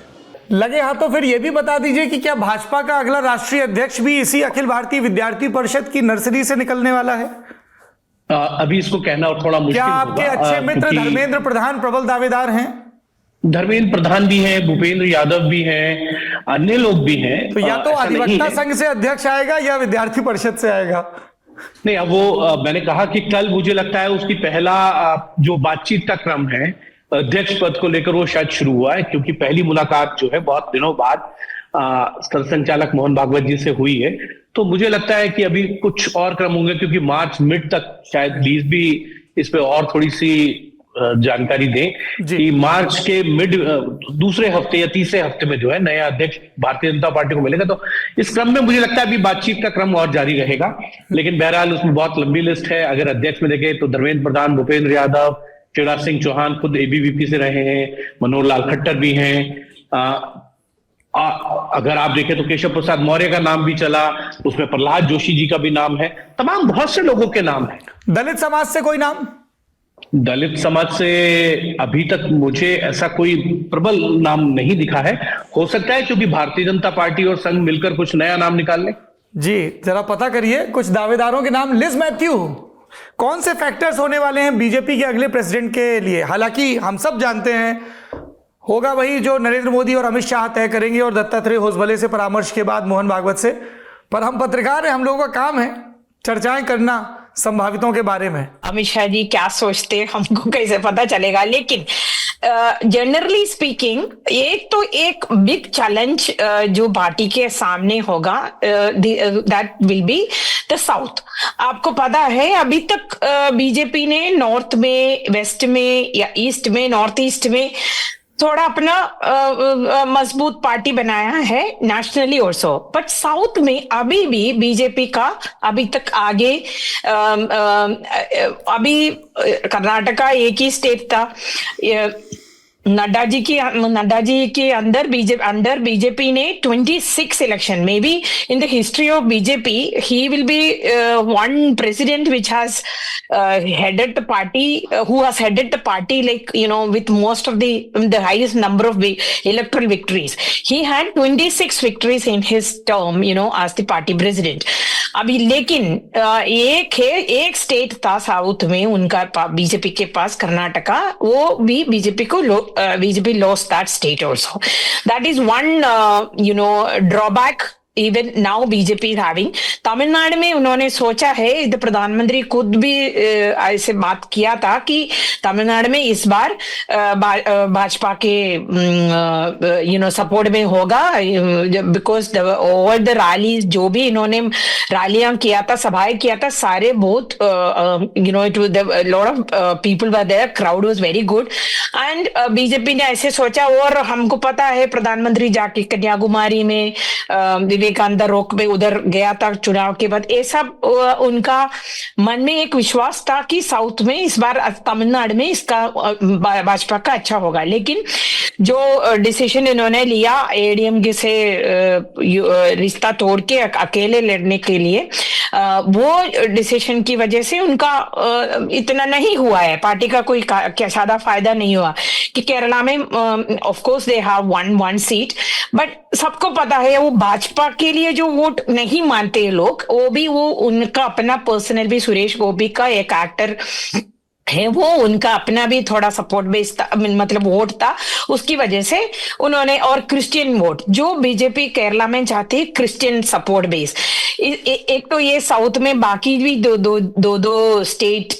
Speaker 1: लगे हाथों फिर ये भी बता दीजिए कि क्या भाजपा का अगला राष्ट्रीय अध्यक्ष भी इसी अखिल भारतीय विद्यार्थी परिषद की नर्सरी से निकलने वाला है?
Speaker 5: अभी इसको कहना और थोड़ा मुश्किल
Speaker 1: क्या आपके अच्छे मित्र धर्मेंद्र प्रधान प्रबल दावेदार हैं?
Speaker 5: धर्मेंद्र प्रधान भी हैं, भूपेंद्र यादव भी हैं, अन्य लोग भी हैं।
Speaker 1: तो या तो अधिवक्ता संघ से अध्यक्ष आएगा या विद्यार्थी परिषद से आएगा।
Speaker 5: नहीं, अब वो मैंने कहा कि कल मुझे लगता है उसकी पहला जो बातचीत का क्रम है अध्यक्ष पद को लेकर वो शायद शुरू हुआ है, क्योंकि पहली मुलाकात जो है बहुत दिनों बाद संचालक मोहन भागवत जी से हुई है। तो मुझे लगता है कि अभी कुछ और क्रम होंगे, क्योंकि मार्च मिड तक शायद प्लीज भी इस पे और थोड़ी सी जानकारी दें कि मार्च के मिड दूसरे हफ्ते या तीसरे हफ्ते में जो है नया अध्यक्ष भारतीय जनता पार्टी को मिलेगा। तो इस क्रम में मुझे लगता है अभी बातचीत का क्रम और जारी रहेगा, लेकिन बहरहाल उसमें बहुत लंबी लिस्ट है। अगर अध्यक्ष में देखें तो धर्मेंद्र प्रधान, भूपेंद्र यादव, शिवराज सिंह चौहान खुद एबीवीपी से रहे हैं, मनोहर लाल खट्टर भी हैं। अगर आप देखें तो केशव प्रसाद मौर्य का नाम भी चला, उसमें प्रहलाद जोशी जी का भी नाम है, तमाम बहुत से लोगों के नाम है।
Speaker 1: दलित समाज से कोई नाम?
Speaker 5: दलित समाज से अभी तक मुझे ऐसा कोई प्रबल नाम नहीं दिखा है। हो सकता है क्योंकि भारतीय जनता पार्टी और संघ मिलकर कुछ नया नाम निकाल ले। जी
Speaker 1: जरा पता करिए कुछ दावेदारों के नाम। लिज मैथ्यू, कौन से फैक्टर्स होने वाले हैं बीजेपी के अगले प्रेसिडेंट के लिए? हालांकि हम सब जानते हैं होगा वही जो नरेंद्र मोदी और अमित शाह तय करेंगे और दत्तात्रेय होसबले से परामर्श के बाद मोहन भागवत से, पर हम पत्रकार हैं, हम लोगों का काम है चर्चाएं करना संभावितों के बारे में।
Speaker 9: अमित शाह जी क्या सोचते हमको कैसे पता चलेगा, लेकिन जनरली स्पीकिंग एक बिग चैलेंज जो पार्टी के सामने होगा that will be the south. आपको पता है अभी तक बीजेपी ने नॉर्थ में, वेस्ट में या ईस्ट में, नॉर्थ ईस्ट में थोड़ा अपना मजबूत पार्टी बनाया है नेशनली और सो, बट साउथ में अभी भी बीजेपी का अभी तक आगे अभी कर्नाटका एक ही स्टेट था। नड्डा जी के अंदर बीजेपी ने 26 election, may be in the history of BJP he will be one president which has headed the party, who has headed the party like with most of the highest number of electoral victories. He had 26 victories in his term as the party president. अभी लेकिन एक state था south में उनका BJP के पास, कर्नाटका, वो भी BJP lost that state also. That is one drawback even now BJP is having. Tamil Nadu में उन्होंने सोचा है, प्रधानमंत्री खुद भी ऐसे बात किया था कि तमिलनाडु में इस बार भाजपा के सपोर्ट में होगा, बिकॉज ओवर द रैलीज जो भी इन्होंने रैलियां किया था, सभाएं किया था, सारे बहुत it was lot of people were there, crowd was very good and BJP ने ऐसे सोचा। और हमको पता है प्रधानमंत्री जाके कन्याकुमारी में विवेकानंद रोक पे उधर गया था चुनाव के बाद। ये सब उनका मन में एक विश्वास था कि साउथ में इस बार तमिलनाडु में इसका भाजपा का अच्छा होगा। लेकिन जो डिसीजन इन्होंने लिया एडीएमके से रिश्ता तोड़ के अकेले लड़ने के लिए, वो डिसीजन की वजह से उनका इतना नहीं हुआ है, पार्टी का कोई ज्यादा फायदा नहीं हुआ कि केरला में of course they have one seat, but सबको पता है वो भाजपा के लिए जो वोट नहीं मानते लोग, वो उनका अपना पर्सनल भी, सुरेश गोपी का एक एक्टर है, वो उनका अपना भी थोड़ा सपोर्ट बेस था, मतलब वोट था, उसकी वजह से उन्होंने, और क्रिश्चियन वोट जो बीजेपी केरला में चाहती है, क्रिश्चियन सपोर्ट बेस। एक तो ये साउथ में बाकी भी दो स्टेट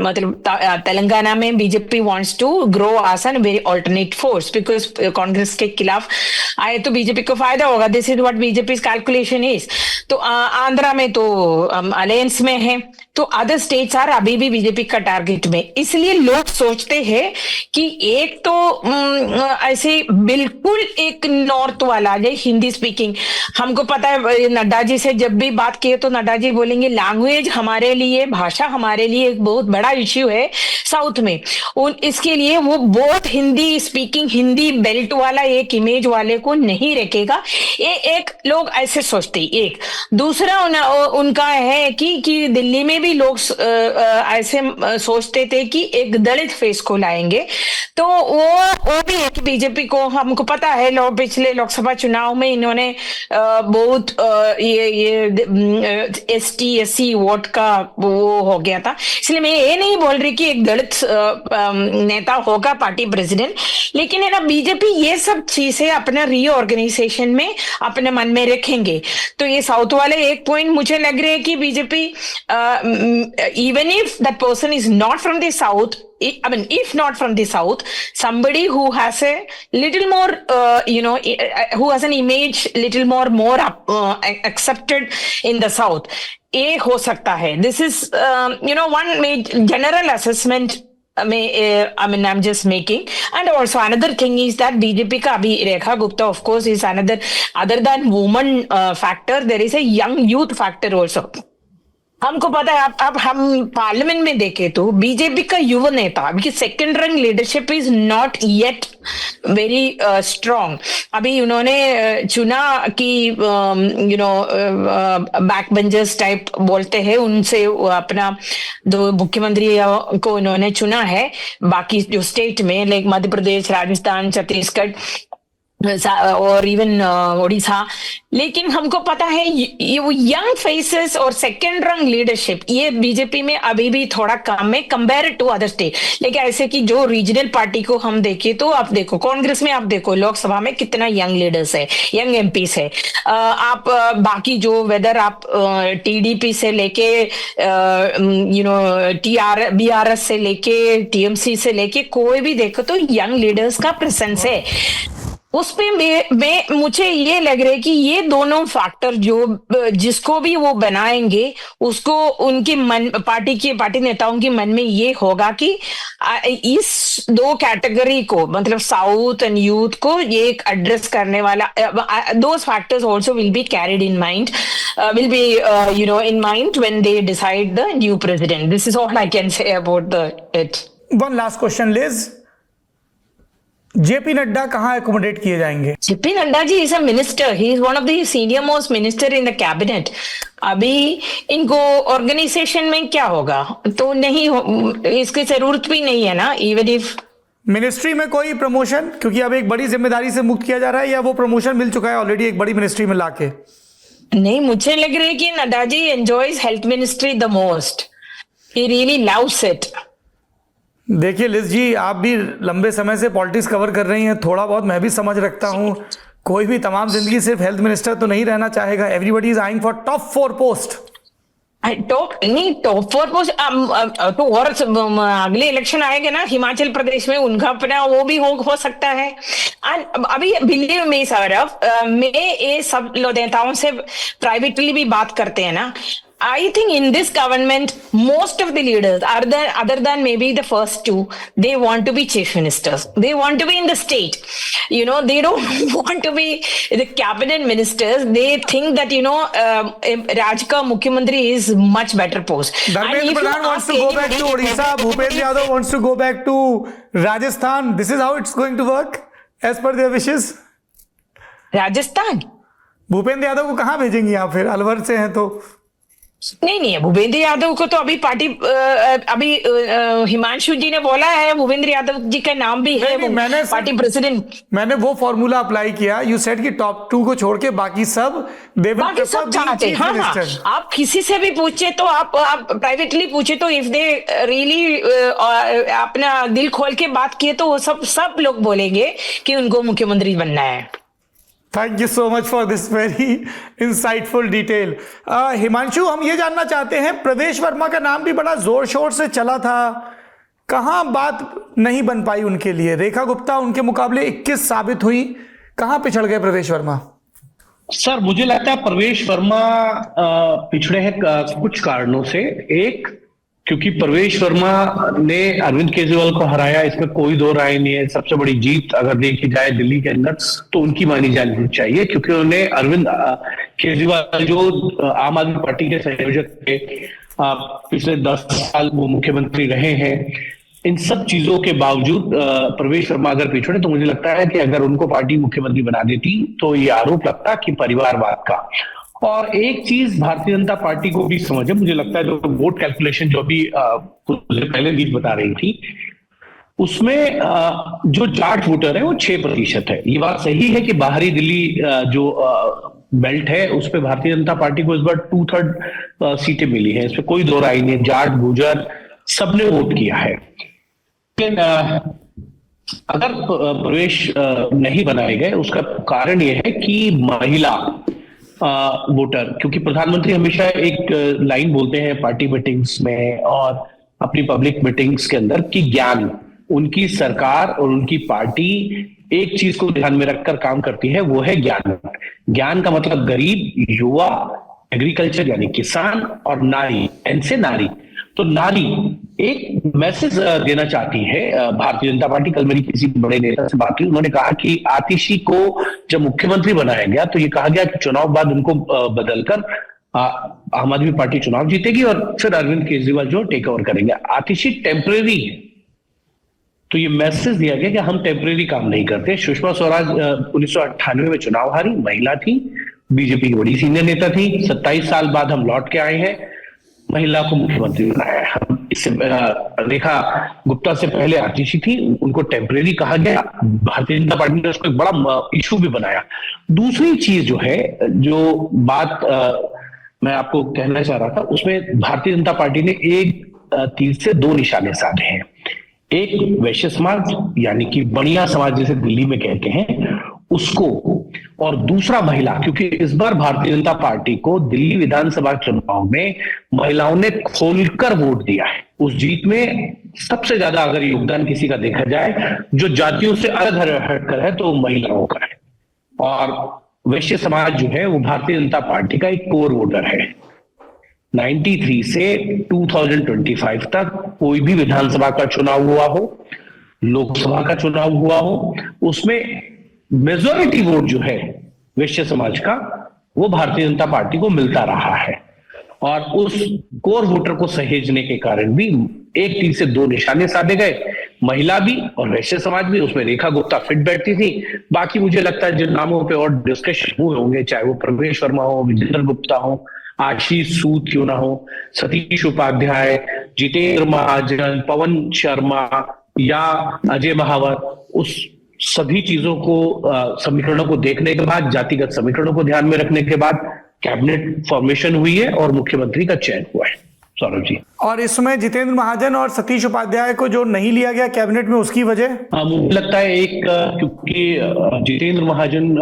Speaker 9: मतलब तेलंगाना में BJP wants to grow as an very alternate force, because Congress के खिलाफ आए तो बीजेपी को फायदा होगा, this is what BJP calculation is. तो आंध्रा में तो अलायंस में है, तो अदर स्टेट्स आर अभी भी बीजेपी का टारगेट में। इसलिए लोग सोचते हैं कि एक तो ऐसे बिल्कुल एक नॉर्थ वाला जो हिंदी स्पीकिंग, हमको पता है नड्डा जी से जब भी बात किए तो नड्डा जी बोलेंगे लैंग्वेज हमारे लिए, भाषा हमारे लिए एक बहुत बड़ा इश्यू है साउथ में, इसके लिए वो बहुत हिंदी स्पीकिंग, हिंदी बेल्ट वाला एक इमेज वाले को नहीं रखेगा। ये एक लोग ऐसे सोचते। एक दूसरा उनका है कि दिल्ली में भी लोग ऐसे सोचते थे कि एक दलित फेस को लाएंगे, तो वो भी है कि बीजेपी को, हमको पता है पिछले लोकसभा चुनाव में इन्होंने बहुत ये ST SC वोट का वो हो गया था। इसलिए मैं ये नहीं बोल रही कि एक दलित नेता होगा पार्टी प्रेसिडेंट, लेकिन है ना बीजेपी ये सब चीजें अपना रीऑर्गेनाइजेशन में अपने मन में रखेंगे। तो ये साउथ वाले एक पॉइंट मुझे लग रहा है कि BJP even if that person is not from the south, I mean, if not from the south, somebody who has a little more, who has an image little more accepted in the south, ये हो सकता है। This is, one general assessment I'm just making. And also another thing is that BJP का अभी Rekha Gupta of course is another, other than woman factor, there is a young youth factor also. हमको पता है, अब हम पार्लियामेंट में देखें तो बीजेपी का युवा नेता, because second rank leadership is not yet very strong. अभी उन्होंने चुना कि बैक बेंचर्स टाइप बोलते हैं, उनसे अपना दो मुख्यमंत्री को उन्होंने चुना है, बाकी जो स्टेट में लाइक मध्य प्रदेश, राजस्थान, छत्तीसगढ़ और इवन ओडिशा। लेकिन हमको पता है ये वो यंग फेसेस और सेकेंड रंग लीडरशिप ये बीजेपी में अभी भी थोड़ा कम है कंपेयर टू अदर स्टेट। लेकिन ऐसे कि जो रीजनल पार्टी को हम देखें तो आप देखो कांग्रेस में, आप देखो लोकसभा में कितना यंग लीडर्स है, यंग एमपीस है। आप बाकी जो वेदर आप टीडीपी से लेके बीआरएस से लेके टीएमसी से लेके कोई भी देखो तो यंग लीडर्स का प्रेजेंस है। उसपे मुझे ये लग रहा है कि ये दोनों फैक्टर जो जिसको भी वो बनाएंगे उसको उनके मन, पार्टी नेताओं के मन में ये होगा कि इस दो कैटेगरी को, मतलब साउथ एंड यूथ को ये एक एड्रेस करने वाला, दोस factors also will be carried in mind, will be in mind when they decide the new president. This is all I can say about it.
Speaker 1: One last question, Liz. JP Nadda कहाँ accommodate किए जाएंगे?
Speaker 9: JP Nadda ji is a minister, he is one of the senior most minister in the cabinet. अभी इनको organisation में क्या होगा तो नहीं इसकी जरूरत भी नहीं है ना। इवन इफ
Speaker 1: मिनिस्ट्री में कोई प्रमोशन, क्योंकि अब एक बड़ी जिम्मेदारी से मुक्त किया जा रहा है, या वो प्रमोशन मिल चुका है ऑलरेडी एक बड़ी मिनिस्ट्री में लाके?
Speaker 9: नहीं, मुझे लग रहा है कि Nadda ji enjoys health ministry the most, he really loves it.
Speaker 1: देखिए लिज जी, आप भी लंबे समय से पॉलिटिक्स कवर कर रही हैं, थोड़ा बहुत मैं भी समझ रखता हूँ। कोई भी तमाम जिंदगी सिर्फ हेल्थ मिनिस्टर तो नहीं रहना चाहेगा. Everybody is eyeing for top 4 post.
Speaker 9: Top 4 post तो और अगले इलेक्शन आएंगे ना हिमाचल प्रदेश में, उनका अपना वो भी हो सकता है. अभी बिलीव मी सौरभ, मैं ये सब नेताओं से प्राइवेटली भी बात करते हैं ना. I think in this government, most of the leaders, other than maybe the first two, they want to be chief ministers. They want to be in the state. You know, they don't want to be the cabinet ministers. They think that, Rajka Mukhyamantri is much better post.
Speaker 1: Dharmendra Pradhan wants to go back to Odisha. Bhupendra Yadav wants to go back to Rajasthan. This is how it's going to work as per their wishes.
Speaker 9: Rajasthan?
Speaker 1: Bhupendra Yadav को कहाँ भेजेंगी आप फिर? अलवर से हैं तो
Speaker 9: नहीं, भूपेंद्र यादव को तो अभी पार्टी हिमांशु जी ने बोला है, भूपेंद्र यादव जी का नाम भी है.
Speaker 1: मैंने
Speaker 9: पार्टी प्रेसिडेंट,
Speaker 1: मैंने वो फॉर्मूला अप्लाई किया. यू सेड कि टॉप 2 को छोड़ के बाकी सब
Speaker 9: चाहते हैं. हाँ, आप किसी से भी पूछे तो आप प्राइवेटली पूछे तो इफ दे रियली अपना दिल खोल के बात किए तो वो सब लोग बोलेंगे कि उनको मुख्यमंत्री बनना है.
Speaker 1: Thank you so much for this very insightful detail. Himanshu, हम ये जानना चाहते हैं, प्रवेश वर्मा का नाम भी बड़ा जोर शोर से चला था. कहाँ बात नहीं बन पाई उनके लिए? रेखा गुप्ता उनके मुकाबले 21 साबित हुई. कहाँ पिछड़ गए प्रवेश वर्मा?
Speaker 5: सर, मुझे लगता है प्रवेश वर्मा पिछड़े हैं कुछ कारणों से. एक, क्योंकि प्रवेश वर्मा ने अरविंद केजरीवाल को हराया, इसमें कोई दो राय नहीं है. सबसे बड़ी जीत अगर देखी जाए दिल्ली के अंदर तो उनकी मानी जानी चाहिए, क्योंकि उन्होंने अरविंद केजरीवाल जो आम आदमी पार्टी के संयोजक थे, पिछले 10 साल वो मुख्यमंत्री रहे हैं. इन सब चीजों के बावजूद प्रवेश वर्मा अगर पिछड़े तो मुझे लगता है कि अगर उनको पार्टी मुख्यमंत्री बना देती तो ये आरोप लगता कि परिवारवाद का. और एक चीज भारतीय जनता पार्टी को भी समझे, मुझे लगता है जो वोट कैलकुलेशन जो अभी कुछ पहले भी बता रही थी, उसमें जो जाट वोटर है वो 6% है. ये बात सही है कि बाहरी दिल्ली जो बेल्ट है उस पर भारतीय जनता पार्टी को इस बार 2/3 सीटें मिली है. इस पर कोई दो राय नहीं. जाट, गुर्जर सबने वोट किया है. लेकिन अगर प्रवेश नहीं बनाए गए उसका कारण यह है कि महिला वोटर, क्योंकि प्रधानमंत्री हमेशा एक लाइन बोलते हैं पार्टी मीटिंग्स में और अपनी पब्लिक मीटिंग्स के अंदर कि ज्ञान, उनकी सरकार और उनकी पार्टी एक चीज को ध्यान में रखकर काम करती है, वो है ज्ञान. ज्ञान का मतलब गरीब, युवा, एग्रीकल्चर यानी किसान और नारी, एन से नारी. तो नारी एक मैसेज देना चाहती है भारतीय जनता पार्टी. कल मेरी किसी बड़े नेता से बात हुई, उन्होंने कहा कि आतिशी को जब मुख्यमंत्री बनाया गया तो ये कहा गया कि चुनाव बाद उनको बदलकर आम आदमी पार्टी चुनाव जीतेगी और फिर अरविंद केजरीवाल जो टेक ओवर करेंगे. आतिशी टेम्परेरी है. तो ये मैसेज दिया गया कि हम टेम्परेरी काम नहीं करते. सुषमा स्वराज 1998 में चुनाव हारी, महिला थी, बीजेपी की बड़ी सीनियर नेता थी. 27 साल बाद हम लौट के आए हैं, महिला को मुख्यमंत्री बनाया है. इससे रेखा गुप्ता से पहले आतिशी थी, उनको टेम्परेरी कहा गया. भारतीय जनता पार्टी ने उसको एक बड़ा इशू भी बनाया. दूसरी चीज जो है, जो बात मैं आपको कहना चाह रहा था, उसमें भारतीय जनता पार्टी ने एक तीर से 2 निशाने साधे हैं. एक वैश्य समाज यानी कि बनिया समाज जिसे दिल्ली में कहते हैं उसको, और दूसरा महिला, क्योंकि इस बार भारतीय जनता पार्टी को दिल्ली विधानसभा चुनाव में महिलाओं ने खोलकर वोट दिया है. उस जीत में सबसे ज्यादा अगर योगदान किसी का देखा जाए जो जातियों से अलग हटकर है तो महिलाओं का है. और वैश्य समाज जो है वो भारतीय जनता पार्टी का एक कोर वोटर है. 93 से 2025 तक कोई भी विधानसभा का चुनाव हुआ हो, लोकसभा का चुनाव हुआ हो, उसमें मेजॉरिटी वोट जो है वैश्य समाज का वो भारतीय जनता पार्टी को मिलता रहा है. और उस कोर वोटर को सहेजने के कारण भी एक तीर से 2 निशाने साधे गए. महिला भी और वैश्य समाज भी. उसमें रेखा गुप्ता फिट बैठती थी. बाकी मुझे लगता है जिन नामों पे और डिस्कशन हुए होंगे, चाहे वो प्रवेश वर्मा हो, विजेंद्र गुप्ता हो, आशीष सूद क्यों ना हो, सतीश उपाध्याय, जितेंद्र महाजन, पवन शर्मा या अजय महावर, उस सभी चीजों को समीकरणों को देखने के बाद, जातिगत समीकरणों को ध्यान में रखने के बाद कैबिनेट फॉर्मेशन हुई है और मुख्यमंत्री का चयन हुआ है. सौरभ जी,
Speaker 1: और इसमें जितेंद्र महाजन और सतीश उपाध्याय को जो नहीं लिया गया कैबिनेट में, उसकी वजह
Speaker 5: मुझे लगता है एक, क्योंकि जितेंद्र महाजन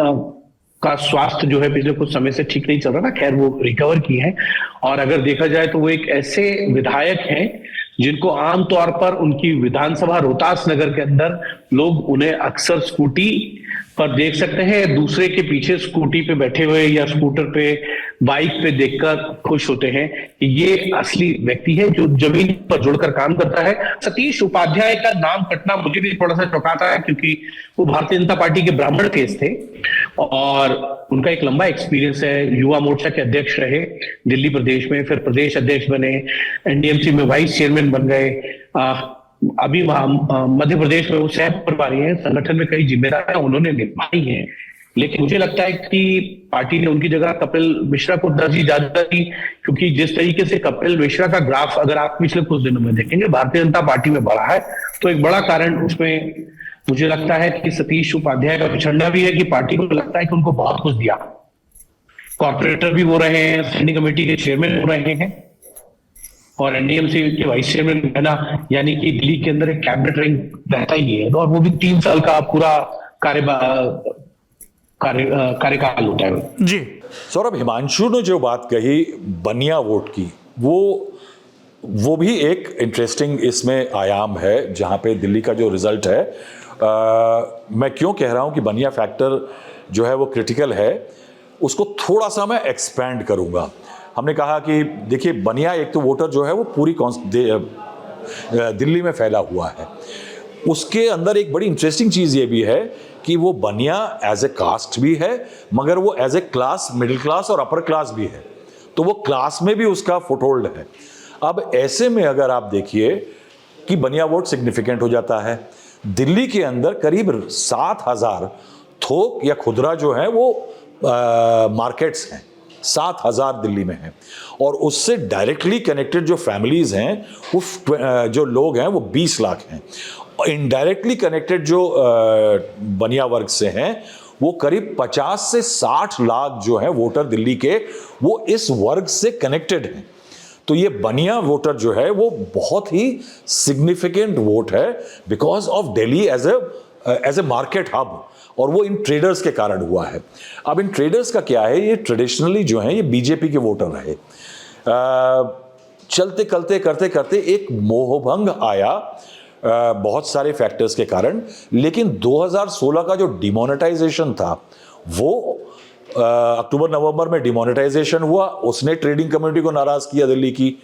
Speaker 5: का स्वास्थ्य जो है पिछले कुछ समय से ठीक नहीं चल रहा था, खैर वो रिकवर की है। और अगर देखा जाए तो वो एक ऐसे विधायक हैं जिनको आमतौर पर उनकी विधानसभा रोहतास नगर के अंदर लोग उन्हें अक्सर स्कूटी पर देख सकते हैं, दूसरे के पीछे स्कूटी पे बैठे हुए या स्कूटर पे, बाइक पे देखकर खुश होते हैं कि ये असली व्यक्ति है जो जमीन पर जुड़कर काम करता है। सतीश उपाध्याय का नाम कटना मुझे भी थोड़ा सा चौंकाता है, क्योंकि वो भारतीय जनता पार्टी के ब्राह्मण केस थे और उनका एक लंबा एक्सपीरियंस है। युवा मोर्चा के अध्यक्ष रहे दिल्ली प्रदेश में, फिर प्रदेश अध्यक्ष बने, एनडीएमसी में वाइस चेयरमैन बन गए, अभी मध्य प्रदेश में वो सह प्रभारी हैं, संगठन में कई जिम्मेदारियां उन्होंने निभाई हैं। लेकिन मुझे लगता है कि पार्टी ने उनकी जगह कपिल मिश्रा को तरजीह ज्यादा दी, क्योंकि जिस तरीके से कपिल मिश्रा का ग्राफ अगर आप पिछले कुछ दिनों में देखेंगे भारतीय जनता पार्टी में बढ़ा है, तो एक बड़ा कारण उसमें मुझे लगता है कि सतीश उपाध्याय का पिछड़ना भी है कि पार्टी को लगता है कि उनको बहुत कुछ दिया। कॉर्पोरेटर भी वो रहे हैं, स्टैंडिंग कमेटी के चेयरमैन हो रहे हैं और एनडीएमसी के वाइस चेयरमैन बना, यानी कि दिल्ली के अंदर एक कैबिनेट रैंक रहता ही है और वो भी 3 साल का पूरा कार्यकाल होता है।
Speaker 1: जी
Speaker 6: सौरभ, हिमांशु ने जो बात कही बनिया वोट की, वो भी एक इंटरेस्टिंग इसमें आयाम है जहां पे दिल्ली का जो रिजल्ट है, मैं क्यों कह रहा हूं कि बनिया फैक्टर जो है वो क्रिटिकल है, उसको थोड़ा सा मैं एक्सपैंड करूंगा। हमने कहा कि देखिए बनिया एक तो वोटर जो है वो पूरी दिल्ली में फैला हुआ है, उसके अंदर एक बड़ी इंटरेस्टिंग चीज़ ये भी है कि वो बनिया एज ए कास्ट भी है, मगर वो as a class, middle class और अपर क्लास भी है, तो वो क्लास में भी उसका फुटहोल्ड है। अब ऐसे में अगर आप देखिए कि बनिया वोट सिग्निफिकेंट हो जाता है, दिल्ली के अंदर करीब 7,000 थोक या खुदरा जो है वो मार्केट्स हैं, 7,000 दिल्ली में हैं, और उससे डायरेक्टली कनेक्टेड जो फैमिलीज हैं वो जो लोग हैं वो 20 लाख हैं। इनडायरेक्टली कनेक्टेड जो बनिया वर्ग से हैं वो करीब 50 से 60 लाख जो है वोटर दिल्ली के वो इस वर्ग से कनेक्टेड हैं। तो ये बनिया वोटर जो है वो बहुत ही सिग्निफिकेंट वोट है because of Delhi as a market hub, और वो इन ट्रेडर्स के कारण हुआ है। अब इन ट्रेडर्स का क्या है, ये ट्रेडिशनली जो है ये बीजेपी के वोटर रहे, चलते करते करते एक मोहभंग आया बहुत सारे फैक्टर्स के कारण, लेकिन 2016 का जो डिमोनेटाइजेशन था वो अक्टूबर नवंबर में डिमोनेटाइजेशन हुआ, उसने ट्रेडिंग कम्युनिटी को नाराज किया दिल्ली की।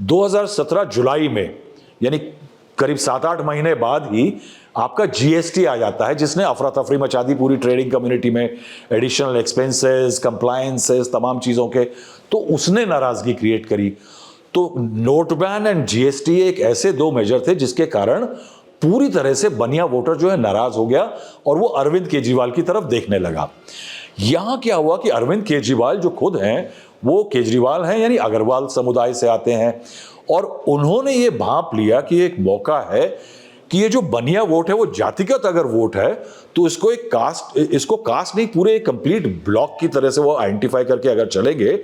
Speaker 6: 2017 जुलाई में, यानी करीब 7-8 महीने बाद ही आपका जीएसटी आ जाता है, जिसने अफरा तफरी मचा दी पूरी ट्रेडिंग कम्युनिटी में, एडिशनल एक्सपेंसेस, कंप्लायंसेस, तमाम चीज़ों के, तो उसने नाराज़गी क्रिएट करी। तो नोट बैन एंड जीएसटी एक ऐसे 2 मेजर थे जिसके कारण पूरी तरह से बनिया वोटर जो है नाराज हो गया और वो अरविंद केजरीवाल की तरफ देखने लगा। यहां क्या हुआ कि अरविंद केजरीवाल जो खुद हैं वो केजरीवाल हैं यानी अग्रवाल समुदाय से आते हैं, और उन्होंने ये भांप लिया कि एक मौका है कि ये जो बनिया वोट है वो जातिगत अगर वोट है तो इसको कास्ट नहीं, पूरे कंप्लीट ब्लॉक की तरह से वो आइडेंटिफाई करके अगर चलेंगे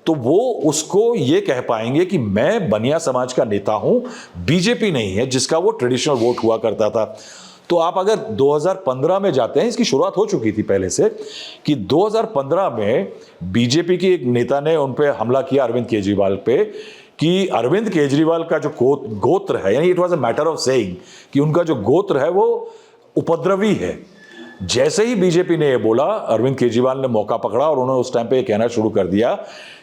Speaker 6: तो वो उसको ये कह पाएंगे कि मैं बनिया समाज का नेता हूं, बीजेपी नहीं है जिसका वो ट्रेडिशनल वोट हुआ करता था। तो आप अगर 2015 में जाते हैं, इसकी शुरुआत हो चुकी थी पहले से, कि 2015 में बीजेपी की एक नेता ने उन पे हमला किया अरविंद केजरीवाल पे, कि अरविंद केजरीवाल का जो गोत्र है, यानी it was a matter of saying कि उनका जो गोत्र है वो उपद्रवी है। जैसे ही बीजेपी ने ये बोला, अरविंद केजरीवाल ने मौका पकड़ा और उन्होंने उस टाइम पे ये कहना शुरू कर दिया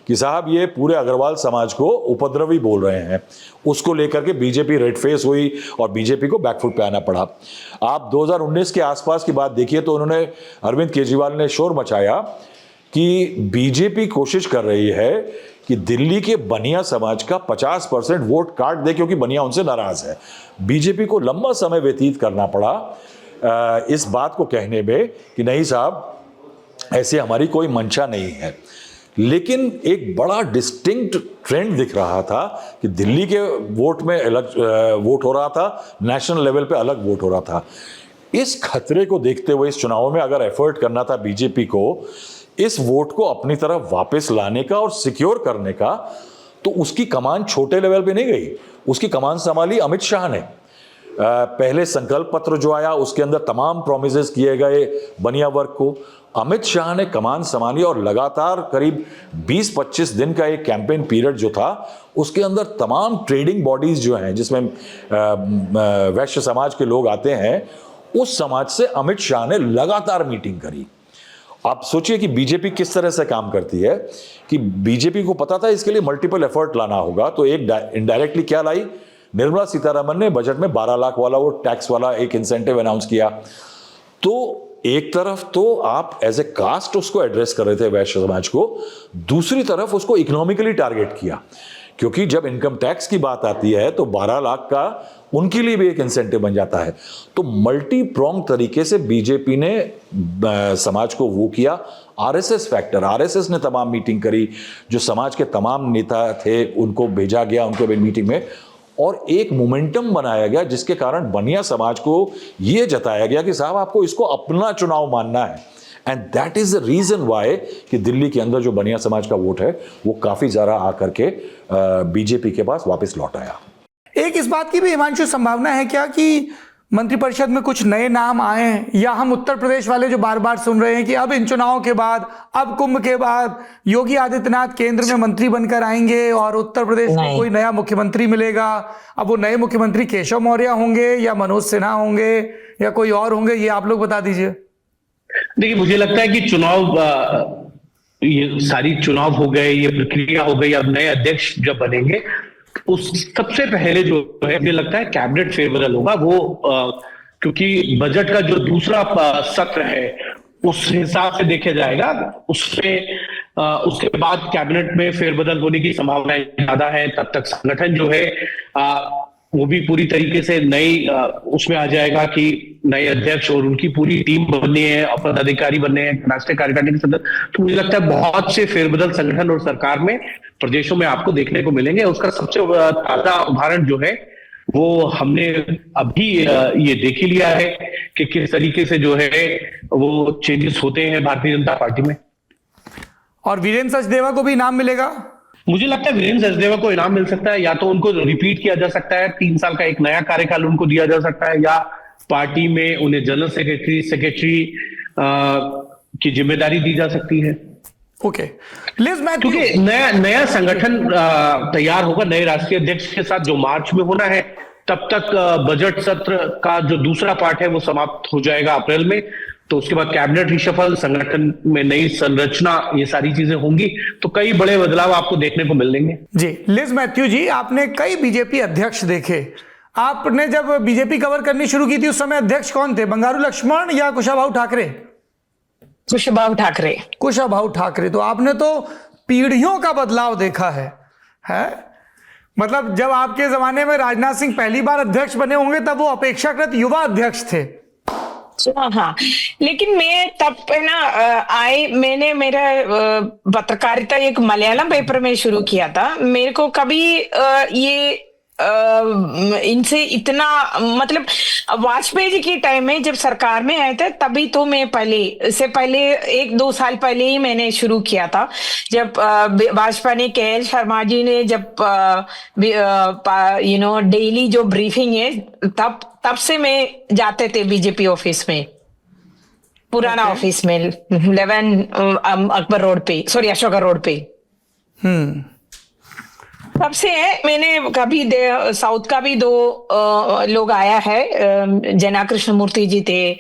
Speaker 6: कि साहब ये पूरे अग्रवाल समाज को उपद्रवी बोल रहे हैं। उसको लेकर के बीजेपी रेड फेस हुई और बीजेपी को बैकफुट पे आना पड़ा। आप 2019 के आसपास की बात देखिए तो उन्होंने, अरविंद केजरीवाल ने शोर मचाया कि बीजेपी कोशिश कर रही है कि दिल्ली के बनिया समाज का 50% वोट काट दे क्योंकि बनिया उनसे नाराज है। बीजेपी को लंबा समय व्यतीत करना पड़ा इस बात को कहने में कि नहीं साहब ऐसी हमारी कोई मंशा नहीं है, लेकिन एक बड़ा डिस्टिंक्ट ट्रेंड दिख रहा था कि दिल्ली के वोट में अलग वोट हो रहा था, नेशनल लेवल पे अलग वोट हो रहा था। इस खतरे को देखते हुए इस चुनाव में अगर एफर्ट करना था बीजेपी को इस वोट को अपनी तरफ वापस लाने का और सिक्योर करने का, तो उसकी कमान छोटे लेवल पे नहीं गई, उसकी कमान संभाली अमित शाह ने। पहले संकल्प पत्र जो आया उसके अंदर तमाम प्रोमिसेस किए गए बनिया वर्ग को। अमित शाह ने कमान संभाली और लगातार करीब 20-25 दिन का एक कैंपेन पीरियड जो था उसके अंदर तमाम ट्रेडिंग बॉडीज जो हैं जिसमें वैश्य समाज के लोग आते हैं, उस समाज से अमित शाह ने लगातार मीटिंग करी। आप सोचिए कि बीजेपी किस तरह से काम करती है कि बीजेपी को पता था इसके लिए मल्टीपल एफर्ट लाना होगा, तो एक इनडायरेक्टली क्या लाई, निर्मला सीतारमण ने बजट में 12 लाख वाला वो टैक्स वाला एक इंसेंटिव अनाउंस किया। तो एक तरफ तो आप एज ए कास्ट उसको एड्रेस कर रहे थे वैश्य समाज को, दूसरी तरफ उसको इकोनॉमिकली टारगेट किया, क्योंकि जब इनकम टैक्स की बात आती है तो 12 लाख का उनके लिए भी एक इंसेंटिव बन जाता है। तो मल्टी प्रोंग तरीके से बीजेपी ने समाज को वो किया। आरएसएस फैक्टर, आरएसएस ने तमाम मीटिंग करी, जो समाज के तमाम नेता थे उनको भेजा गया उनके मीटिंग में, और एक मोमेंटम बनाया गया जिसके कारण बनिया समाज को यह जताया गया कि साहब आपको इसको अपना चुनाव मानना है। And that is the reason why कि दिल्ली के अंदर जो बनिया समाज का वोट है वो काफी ज्यादा आकर के बीजेपी के पास वापस लौट आया।
Speaker 1: एक इस बात की भी हिमांशु संभावना है क्या कि मंत्रिपरिषद में कुछ नए नाम आए, या हम उत्तर प्रदेश वाले जो बार बार सुन रहे हैं कि अब इन चुनाव के बाद, अब कुंभ के बाद योगी आदित्यनाथ केंद्र में मंत्री बनकर आएंगे और उत्तर प्रदेश में कोई नया मुख्यमंत्री मिलेगा। अब वो नए मुख्यमंत्री केशव मौर्य होंगे या मनोज सिन्हा होंगे या कोई और होंगे, ये आप लोग बता दीजिए।
Speaker 5: देखिए, मुझे लगता है कि चुनाव, ये सारी चुनाव हो गए, ये प्रक्रिया हो गई, अब नए अध्यक्ष जब बनेंगे उस सबसे पहले जो है मुझे लगता है कैबिनेट फेवरल होगा वो, क्योंकि बजट का जो दूसरा सत्र है उस हिसाब से देखा जाएगा, उसमें उसके बाद कैबिनेट में फेरबदल होने की संभावनाएं ज्यादा है। तब तक संगठन जो है वो भी पूरी तरीके से नई उसमें आ जाएगा कि नए अध्यक्ष और उनकी पूरी टीम बननी है और पदाधिकारी बनने हैं राष्ट्रीय कार्यकारिणी के सदस्य। तो मुझे लगता है बहुत से फेरबदल संगठन और सरकार में प्रदेशों में आपको देखने को मिलेंगे। उसका सबसे ताजा उदाहरण जो है वो हमने अभी ये देख ही लिया है कि किस तरीके से जो है वो चेंजेस होते हैं भारतीय जनता पार्टी में।
Speaker 1: और वीरेंद्र सचदेवा को भी इनाम मिलेगा।
Speaker 5: मुझे लगता है वीरेंद्र सचदेवा को इनाम मिल सकता है, या तो उनको रिपीट किया जा सकता है, 3 साल का एक नया कार्यकाल उनको दिया जा सकता है, या पार्टी में उन्हें जनरल सेक्रेटरी की जिम्मेदारी दी जा सकती है।
Speaker 1: ओके, लिज मैथ्यू,
Speaker 5: क्योंकि नया संगठन तैयार होगा नए राष्ट्रीय अध्यक्ष के साथ जो मार्च में होना है। तब तक बजट सत्र का जो दूसरा पार्ट है वो समाप्त हो जाएगा अप्रैल में। तो उसके बाद कैबिनेट रिशफल, संगठन में नई संरचना, ये सारी चीजें होंगी। तो कई बड़े बदलाव आपको देखने को मिलेंगे।
Speaker 1: जी, लिज मैथ्यू जी, आपने कई बीजेपी अध्यक्ष देखे। आपने जब बीजेपी कवर करनी शुरू की थी उस समय अध्यक्ष कौन थे, बंगारू लक्ष्मण या कुशाभाऊ ठाकरे?
Speaker 9: कुशाभाऊ ठाकरे।
Speaker 1: कुशाभाऊ ठाकरे। तो आपने तो पीढ़ियों का बदलाव देखा है? मतलब जब आपके जमाने में राजनाथ सिंह पहली बार अध्यक्ष बने होंगे तब वो अपेक्षाकृत युवा अध्यक्ष थे।
Speaker 9: हाँ, लेकिन मैं तब है ना मैंने मेरा पत्रकारिता एक मलयालम पेपर में शुरू किया था। मेरे को कभी ये इनसे इतना, मतलब वाजपेयी जी के टाइम में जब सरकार में आए थे तभी तो मैं पहले 1-2 साल पहले ही मैंने शुरू किया था, जब भाजपा ने KL शर्मा जी ने जब डेली जो ब्रीफिंग है तब से मैं जाते थे बीजेपी ऑफिस में, पुराना ऑफिस में 11 अकबर रोड पे, सॉरी अशोका रोड पे। तब से है। मैंने कभी साउथ का भी 2 लोग आया है, जना कृष्णमूर्ति जी थे,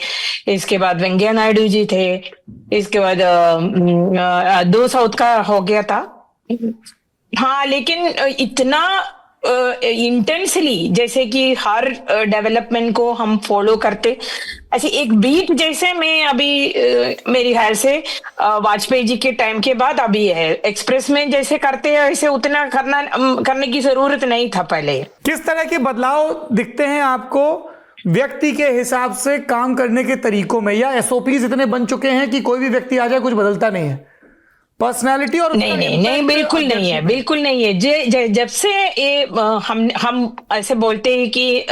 Speaker 9: इसके बाद वेंकैया नायडू जी थे, इसके बाद 2 साउथ का हो गया था। हाँ, लेकिन इतना इंटेंसली जैसे कि हर डेवलपमेंट को हम फॉलो करते, ऐसे एक बीट जैसे मैं अभी मेरी ख्याल से वाजपेयी जी के टाइम के बाद अभी है, एक्सप्रेस में जैसे करते हैं ऐसे उतना करने की जरूरत नहीं था पहले।
Speaker 1: किस तरह के बदलाव दिखते हैं आपको व्यक्ति के हिसाब से काम करने के तरीकों में, या SOPs इतने बन चुके हैं कि कोई भी व्यक्ति आ जाए कुछ बदलता नहीं है? पर्सनालिटी और
Speaker 9: नहीं, बिल्कुल नहीं है, बिल्कुल नहीं है। जब से ये हम ऐसे बोलते हैं कि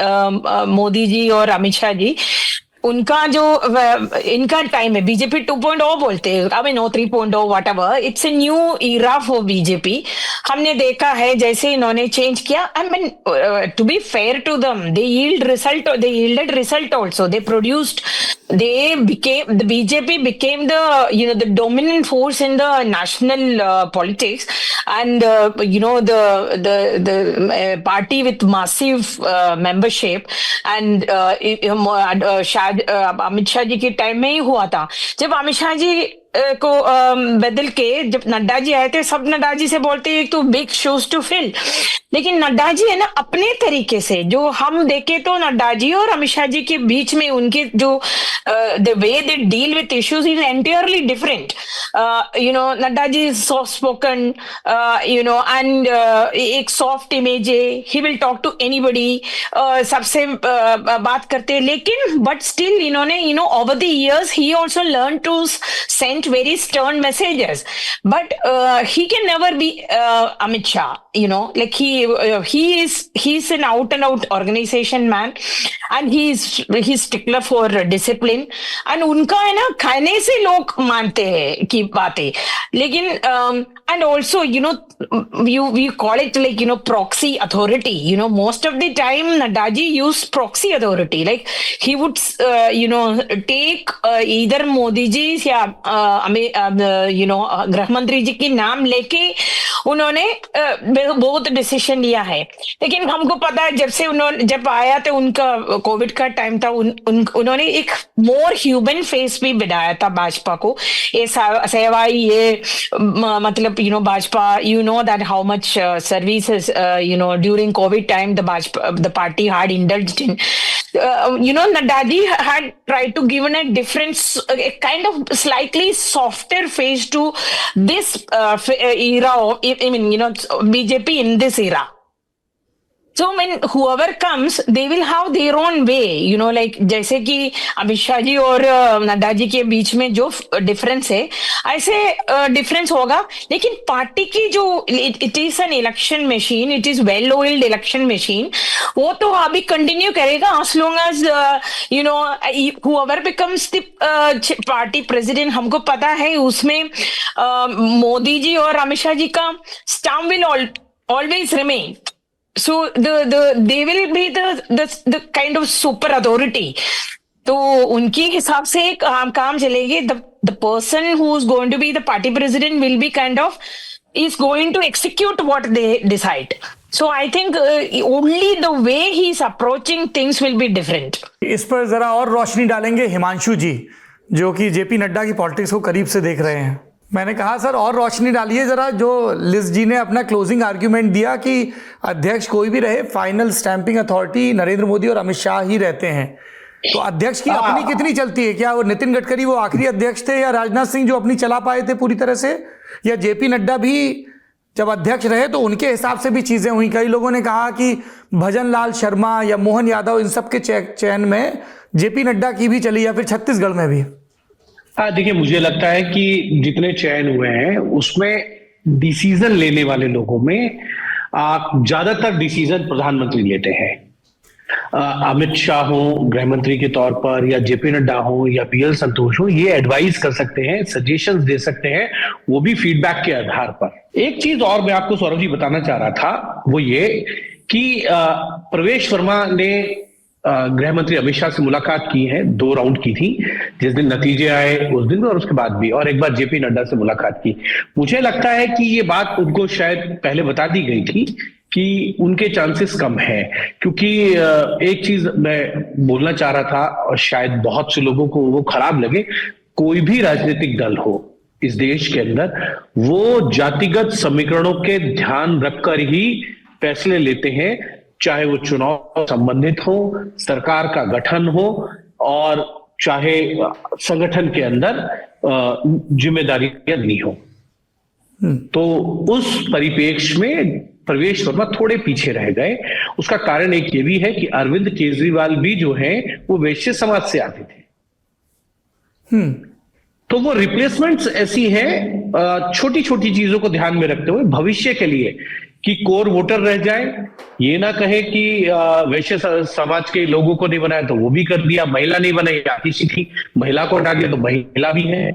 Speaker 9: मोदी जी और अमित शाह जी उनका जो इनका टाइम है, बीजेपी 2.0 बोलते हैं, I mean 3.0 whatever, it's a new era for BJP. हमने देखा है जैसे इन्होंने चेंज किया, I mean to be fair to them, they yielded result also, they produced, the BJP became the dominant force in the national politics, and the party with massive membership, and Amit Shah ji के time में ही हुआ था। जब अमित शाह जी को बदल के जब नड्डा जी आए थे, सब नड्डा जी से बोलते हैं तो बिग शूज टू फिल, लेकिन नड्डा जी है ना अपने तरीके से, जो हम देखे तो नड्डा जी और अमित शाह जी के बीच में उनके जो the way they deal with issues is entirely different. Nadda ji soft spoken, and एक सॉफ्ट इमेज है, he will talk to anybody, सबसे बात करते हैं, लेकिन बट स्टिल इन्होंने over the years he also learn to send very stern messages, but he can never be Amit Shah, like he's an out and out organization man, and he's stickler for discipline, and उनका है ना खाने से लोग मानते हैं की बातें, लेकिन and also we call it like proxy authority, most of the time Nadda ji used proxy authority, like he would take either Modi ji या गृह मंत्री जी की नाम लेके उन्होंने बहुत डिसीजन लिया है। लेकिन हमको पता है जब आया तो उनका कोविड का टाइम था, उन्होंने एक मोर ह्यूमन फेस भी बनाया था भाजपा को, ये सेवाई, ये मतलब Bhajpa, that how much services during COVID time the party had indulged in. Nadda ji had tried to give a different, a kind of slightly softer face to this era of, BJP in this era. So when whoever comes, they will have their own way, like जैसे कि अमित शाह जी और नड्डा जी के बीच में जो difference है, ऐसे difference होगा, लेकिन पार्टी की जो it is an election machine, it is well oiled election machine, वो तो अभी कंटिन्यू करेगा as long as whoever becomes the party president. हमको पता है उसमें मोदी जी और अमित शाह जी का stamp will always remain. So they will be the kind of super authority. तो उनके हिसाब से काम चलेगी। The person who is going to be the party president will be kind of is going to execute what they decide. So I think only the way he is approaching things will be different.
Speaker 1: इस पर जरा और रोशनी डालेंगे हिमांशु जी, जो कि JP Nadda की politics को करीब से देख रहे हैं। मैंने कहा सर और रोशनी डालिए जरा, जो लिज जी ने अपना क्लोजिंग आर्ग्यूमेंट दिया कि अध्यक्ष कोई भी रहे, final stamping authority Narendra Modi और अमित शाह ही रहते हैं। तो अध्यक्ष की अपनी कितनी चलती है? क्या वो नितिन गडकरी वो आखिरी अध्यक्ष थे, या राजनाथ सिंह जो अपनी चला पाए थे पूरी तरह से, या जेपी नड्डा भी जब अध्यक्ष रहे तो उनके हिसाब से भी चीजें हुई? कई लोगों ने कहा कि भजन लाल शर्मा या मोहन यादव, इन सब के चयन में जेपी नड्डा की भी चली, या फिर छत्तीसगढ़ में भी?
Speaker 5: देखिए, मुझे लगता है कि जितने चयन हुए हैं उसमें डिसीजन लेने वाले लोगों में ज्यादातर डिसीजन प्रधानमंत्री लेते हैं। अमित शाह हो गृह मंत्री के तौर पर, या जेपी नड्डा हो, या पीएल संतोष हो, ये एडवाइस कर सकते हैं, सजेशंस दे सकते हैं, वो भी फीडबैक के आधार पर। एक चीज और मैं आपको सौरभ जी बताना चाह रहा था, वो ये कि प्रवेश वर्मा ने गृह मंत्री अमित शाह से मुलाकात की है, 2 राउंड की थी, जिस दिन नतीजे आए उस दिन और उसके बाद भी, और एक बार जेपी नड्डा से मुलाकात की। मुझे लगता है कि ये बात उनको शायद पहले बता दी गई थी कि उनके चांसेस कम है, क्योंकि एक चीज मैं बोलना चाह रहा था और शायद बहुत से लोगों को वो खराब लगे, कोई भी राजनीतिक दल हो इस देश के अंदर, वो जातिगत समीकरणों के ध्यान रखकर ही फैसले लेते हैं, चाहे वो चुनाव संबंधित हो, सरकार का गठन हो, और चाहे संगठन के अंदर जिम्मेदारियां ली हो। तो उस परिप्रेक्ष्य में प्रवेश वर्मा थोड़े पीछे रह गए। उसका कारण एक ये भी है कि अरविंद केजरीवाल भी जो है वो वैश्य समाज से आते थे। तो वो रिप्लेसमेंट्स ऐसी है, छोटी छोटी चीजों को ध्यान में रखते हुए भविष्य के लिए कि कोर वोटर रह जाए, ये ना कहे कि वैश्य समाज के लोगों को नहीं बनाया तो वो भी कर दिया, महिला नहीं बनाई किसी की, महिला को हटा दिया तो महिला भी है,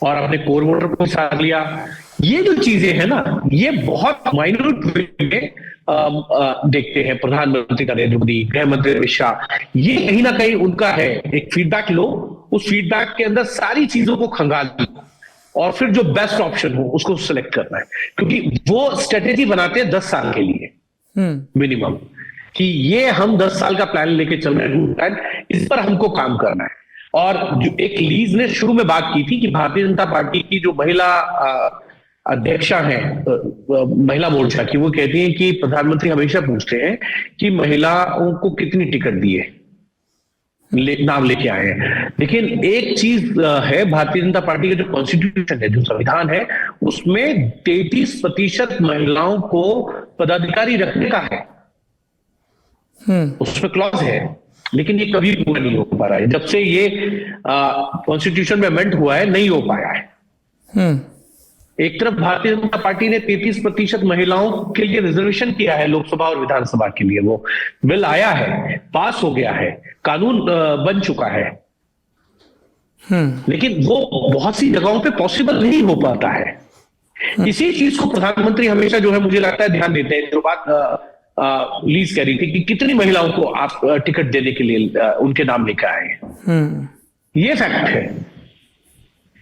Speaker 5: और अपने कोर वोटर को साथ लिया। ये जो चीजें हैं ना, ये बहुत माइन्यूट में देखते हैं प्रधानमंत्री नरेंद्र मोदी, गृह मंत्री अमित शाह। ये कहीं ना कहीं उनका है एक फीडबैक लो, उस फीडबैक के अंदर सारी चीजों को खंगाल और फिर जो बेस्ट ऑप्शन हो उसको सिलेक्ट करना है, क्योंकि वो स्ट्रेटेजी बनाते हैं 10 साल के लिए मिनिमम, कि ये हम 10 साल का प्लान लेके चल रहे हैं, रूट प्लान, इस पर हमको काम करना है। और जो एक लीज ने शुरू में बात की थी कि भारतीय जनता पार्टी की जो महिला अध्यक्षा हैं महिला मोर्चा की, वो कहती हैं कि प्रधानमंत्री हमेशा पूछते हैं कि महिलाओं को कितनी टिकट दिए, नाम लेके आए हैं। लेकिन एक चीज है, भारतीय जनता पार्टी का जो कॉन्स्टिट्यूशन है, जो संविधान है, उसमें 33% महिलाओं को पदाधिकारी रखने का है, उसमें क्लॉज है, लेकिन ये कभी पूरा नहीं हो पा रहा है। जब से ये कॉन्स्टिट्यूशन में अमेंड हुआ है, नहीं हो पाया है। एक तरफ भारतीय जनता पार्टी ने 33% महिलाओं के लिए रिजर्वेशन किया है लोकसभा और विधानसभा के लिए, वो बिल आया है, पास हो गया है, कानून बन चुका है, लेकिन वो बहुत सी जगहों पे पॉसिबल नहीं हो पाता है। इसी चीज को प्रधानमंत्री हमेशा जो है मुझे लगता है ध्यान देते हैं। जो बात लीज कह रही थी कि कितनी महिलाओं को आप टिकट देने के लिए उनके नाम लेकर आए, ये फैक्ट है,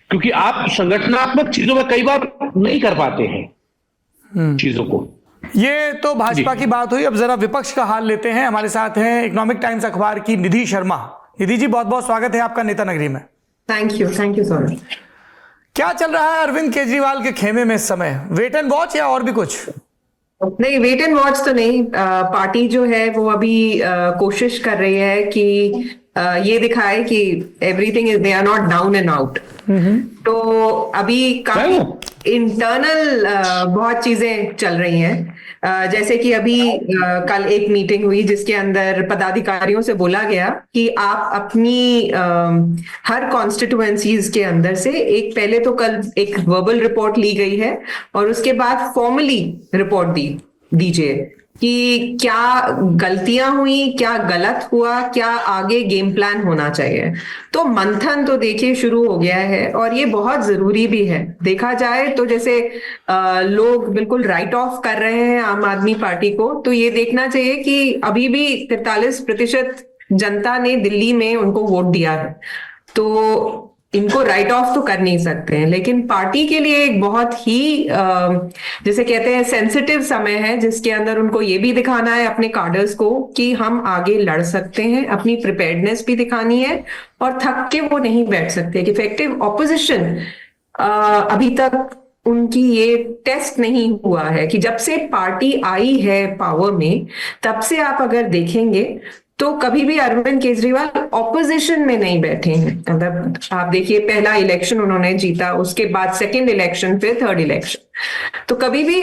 Speaker 5: क्योंकि आप संगठनात्मक चीजों में कई बार नहीं कर पाते हैं चीजों को।
Speaker 1: ये तो भाजपा की बात हुई। अब जरा विपक्ष का हाल लेते हैं। हमारे साथ हैं इकोनॉमिक टाइम्स अखबार की निधि शर्मा। निधि जी, बहुत बहुत स्वागत है आपका नेता नगरी में।
Speaker 8: Thank you sir.
Speaker 1: क्या चल रहा है अरविंद केजरीवाल के खेमे में इस समय? वेट एंड वॉच या और भी कुछ?
Speaker 8: नहीं, वेट एंड वॉच तो नहीं। पार्टी जो है वो अभी कोशिश कर रही है कि ये दिखाए कि everything is, they are not down and out. तो अभी काफी इंटरनल बहुत चीजें चल रही हैं। जैसे कि अभी कल एक मीटिंग हुई जिसके अंदर पदाधिकारियों से बोला गया कि आप अपनी हर कॉन्स्टिट्यूएंसीज के अंदर से एक, पहले तो कल एक वर्बल रिपोर्ट ली गई है और उसके बाद फॉर्मली रिपोर्ट दीजिए कि क्या गलतियां हुई, क्या गलत हुआ, क्या आगे गेम प्लान होना चाहिए। तो मंथन तो देखिए शुरू हो गया है और ये बहुत जरूरी भी है। देखा जाए तो जैसे लोग बिल्कुल राइट ऑफ कर रहे हैं आम आदमी पार्टी को, तो ये देखना चाहिए कि अभी भी 43% जनता ने दिल्ली में उनको वोट दिया है, तो इनको राइट ऑफ तो कर नहीं सकते हैं। लेकिन पार्टी के लिए एक बहुत ही जैसे कहते हैं सेंसिटिव समय है, जिसके अंदर उनको ये भी दिखाना है अपने कार्डर्स को कि हम आगे लड़ सकते हैं, अपनी प्रिपेयर्डनेस भी दिखानी है और थक के वो नहीं बैठ सकते। कि इफेक्टिव ऑपोजिशन अभी तक उनकी ये टेस्ट नहीं हुआ है कि जब से पार्टी आई है पावर में, तब से आप अगर देखेंगे तो कभी भी अरविंद केजरीवाल ऑपोजिशन में नहीं बैठे हैं। मतलब आप देखिए, पहला इलेक्शन उन्होंने जीता, उसके बाद सेकंड इलेक्शन, फिर थर्ड इलेक्शन, तो कभी भी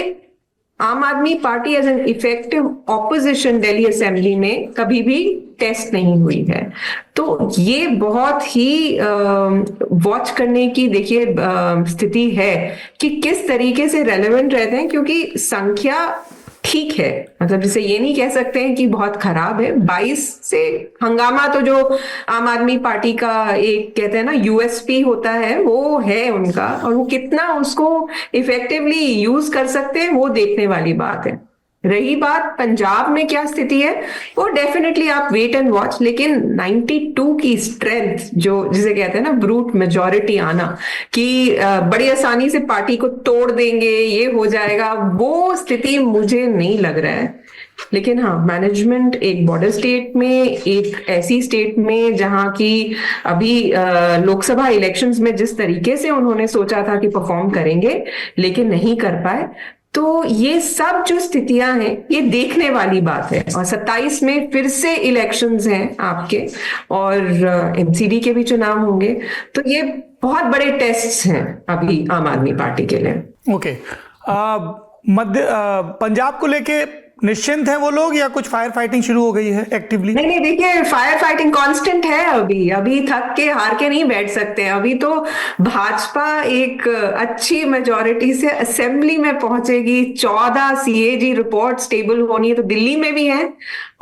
Speaker 8: Aam Aadmi Party as an effective opposition Delhi assembly में कभी भी टेस्ट नहीं हुई है। तो ये बहुत ही वॉच करने की देखिए स्थिति है कि किस तरीके से रेलेवेंट रहते हैं, क्योंकि संख्या ठीक है, मतलब जैसे ये नहीं कह सकते हैं कि बहुत खराब है। 22 से हंगामा तो जो आम आदमी पार्टी का एक कहते हैं ना यूएसपी होता है, वो है उनका, और वो कितना उसको इफेक्टिवली यूज कर सकते हैं वो देखने वाली बात है। रही बात पंजाब में क्या स्थिति है, वो डेफिनेटली आप वेट एंड वॉच, लेकिन 92 की स्ट्रेंथ जो जिसे कहते हैं ना ब्रूट मेजॉरिटी आना, कि बड़ी आसानी से पार्टी को तोड़ देंगे, ये हो जाएगा, वो स्थिति मुझे नहीं लग रहा है। लेकिन हाँ, मैनेजमेंट एक बॉर्डर स्टेट में, एक ऐसी स्टेट में जहां की अभी लोकसभा इलेक्शंस में जिस तरीके से उन्होंने सोचा था कि परफॉर्म करेंगे लेकिन नहीं कर पाए, तो ये सब जो स्थितियां हैं ये देखने वाली बात है। और 27 में फिर से इलेक्शंस हैं आपके, और एमसीडी के भी चुनाव होंगे, तो ये बहुत बड़े टेस्ट्स हैं अभी आम आदमी पार्टी के लिए।
Speaker 1: ओके, पंजाब को लेके निश्चिंत हैं वो लोग या कुछ फायर फाइटिंग शुरू हो गई है एक्टिवली?
Speaker 8: नहीं देखिए, फायर फाइटिंग कांस्टेंट है। अभी थक के हार के नहीं बैठ सकते हैं। अभी तो भाजपा एक अच्छी मेजोरिटी से असेंबली में पहुंचेगी। 14 सीएजी रिपोर्ट स्टेबल होनी है, तो दिल्ली में भी है।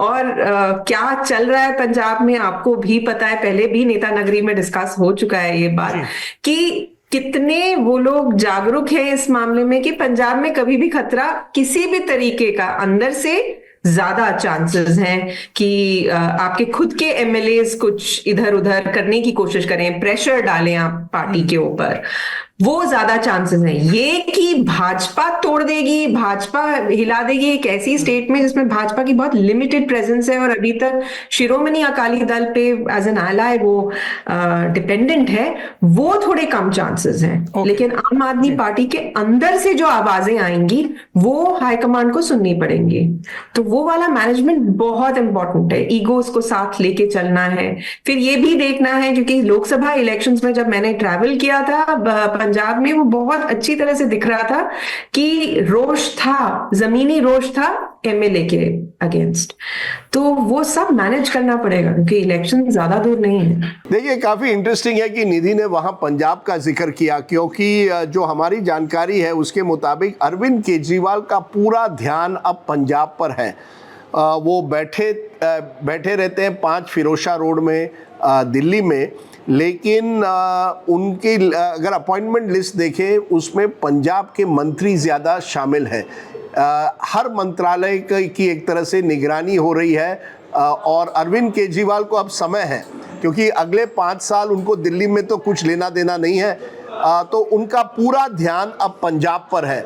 Speaker 8: और क्या चल रहा है पंजाब में आपको भी पता है, पहले भी नेता नगरी में डिस्कस हो चुका है ये बात कि कितने वो लोग जागरूक हैं इस मामले में कि पंजाब में कभी भी खतरा किसी भी तरीके का अंदर से ज्यादा चांसेस हैं कि आपके खुद के एमएलएज कुछ इधर उधर करने की कोशिश करें, प्रेशर डालें आप पार्टी के ऊपर, वो ज्यादा चांसेस हैं। ये कि भाजपा तोड़ देगी, भाजपा हिला देगी एक ऐसी स्टेट में जिसमें भाजपा की बहुत लिमिटेड प्रेजेंस है और अभी तक शिरोमणि अकाली दल पे एज एन एलाय वो डिपेंडेंट है, वो थोड़े कम चांसेस हैं। लेकिन आम आदमी पार्टी के अंदर से जो आवाजें आएंगी वो हाईकमांड को सुननी पड़ेंगी। तो वो वाला मैनेजमेंट बहुत इंपॉर्टेंट है। ईगोस को साथ लेके चलना है। फिर ये भी देखना है, क्योंकि लोकसभा इलेक्शंस में जब मैंने ट्रैवल किया था पंजाब में, वो बहुत अच्छी तरह से दिख रहा था कि रोष था, जमीनी रोष था एमएलए के अगेंस्ट। तो वो सब मैनेज करना पड़ेगा क्योंकि इलेक्शन ज्यादा दूर नहीं है।
Speaker 7: देखिए, काफी इंटरेस्टिंग है कि निधि ने वहां पंजाब का जिक्र किया, क्योंकि जो हमारी जानकारी है उसके मुताबिक अरविंद केजरीवाल का पूरा ध्यान अब पंजाब पर है। वो बैठे रहते हैं 5 फिरोजशाह रोड में दिल्ली में, लेकिन उनकी अगर अपॉइंटमेंट लिस्ट देखें उसमें पंजाब के मंत्री ज़्यादा शामिल हैं। हर मंत्रालय की एक तरह से निगरानी हो रही है और अरविंद केजरीवाल को अब समय है, क्योंकि अगले 5 साल उनको दिल्ली में तो कुछ लेना देना नहीं है, तो उनका पूरा ध्यान अब पंजाब पर है।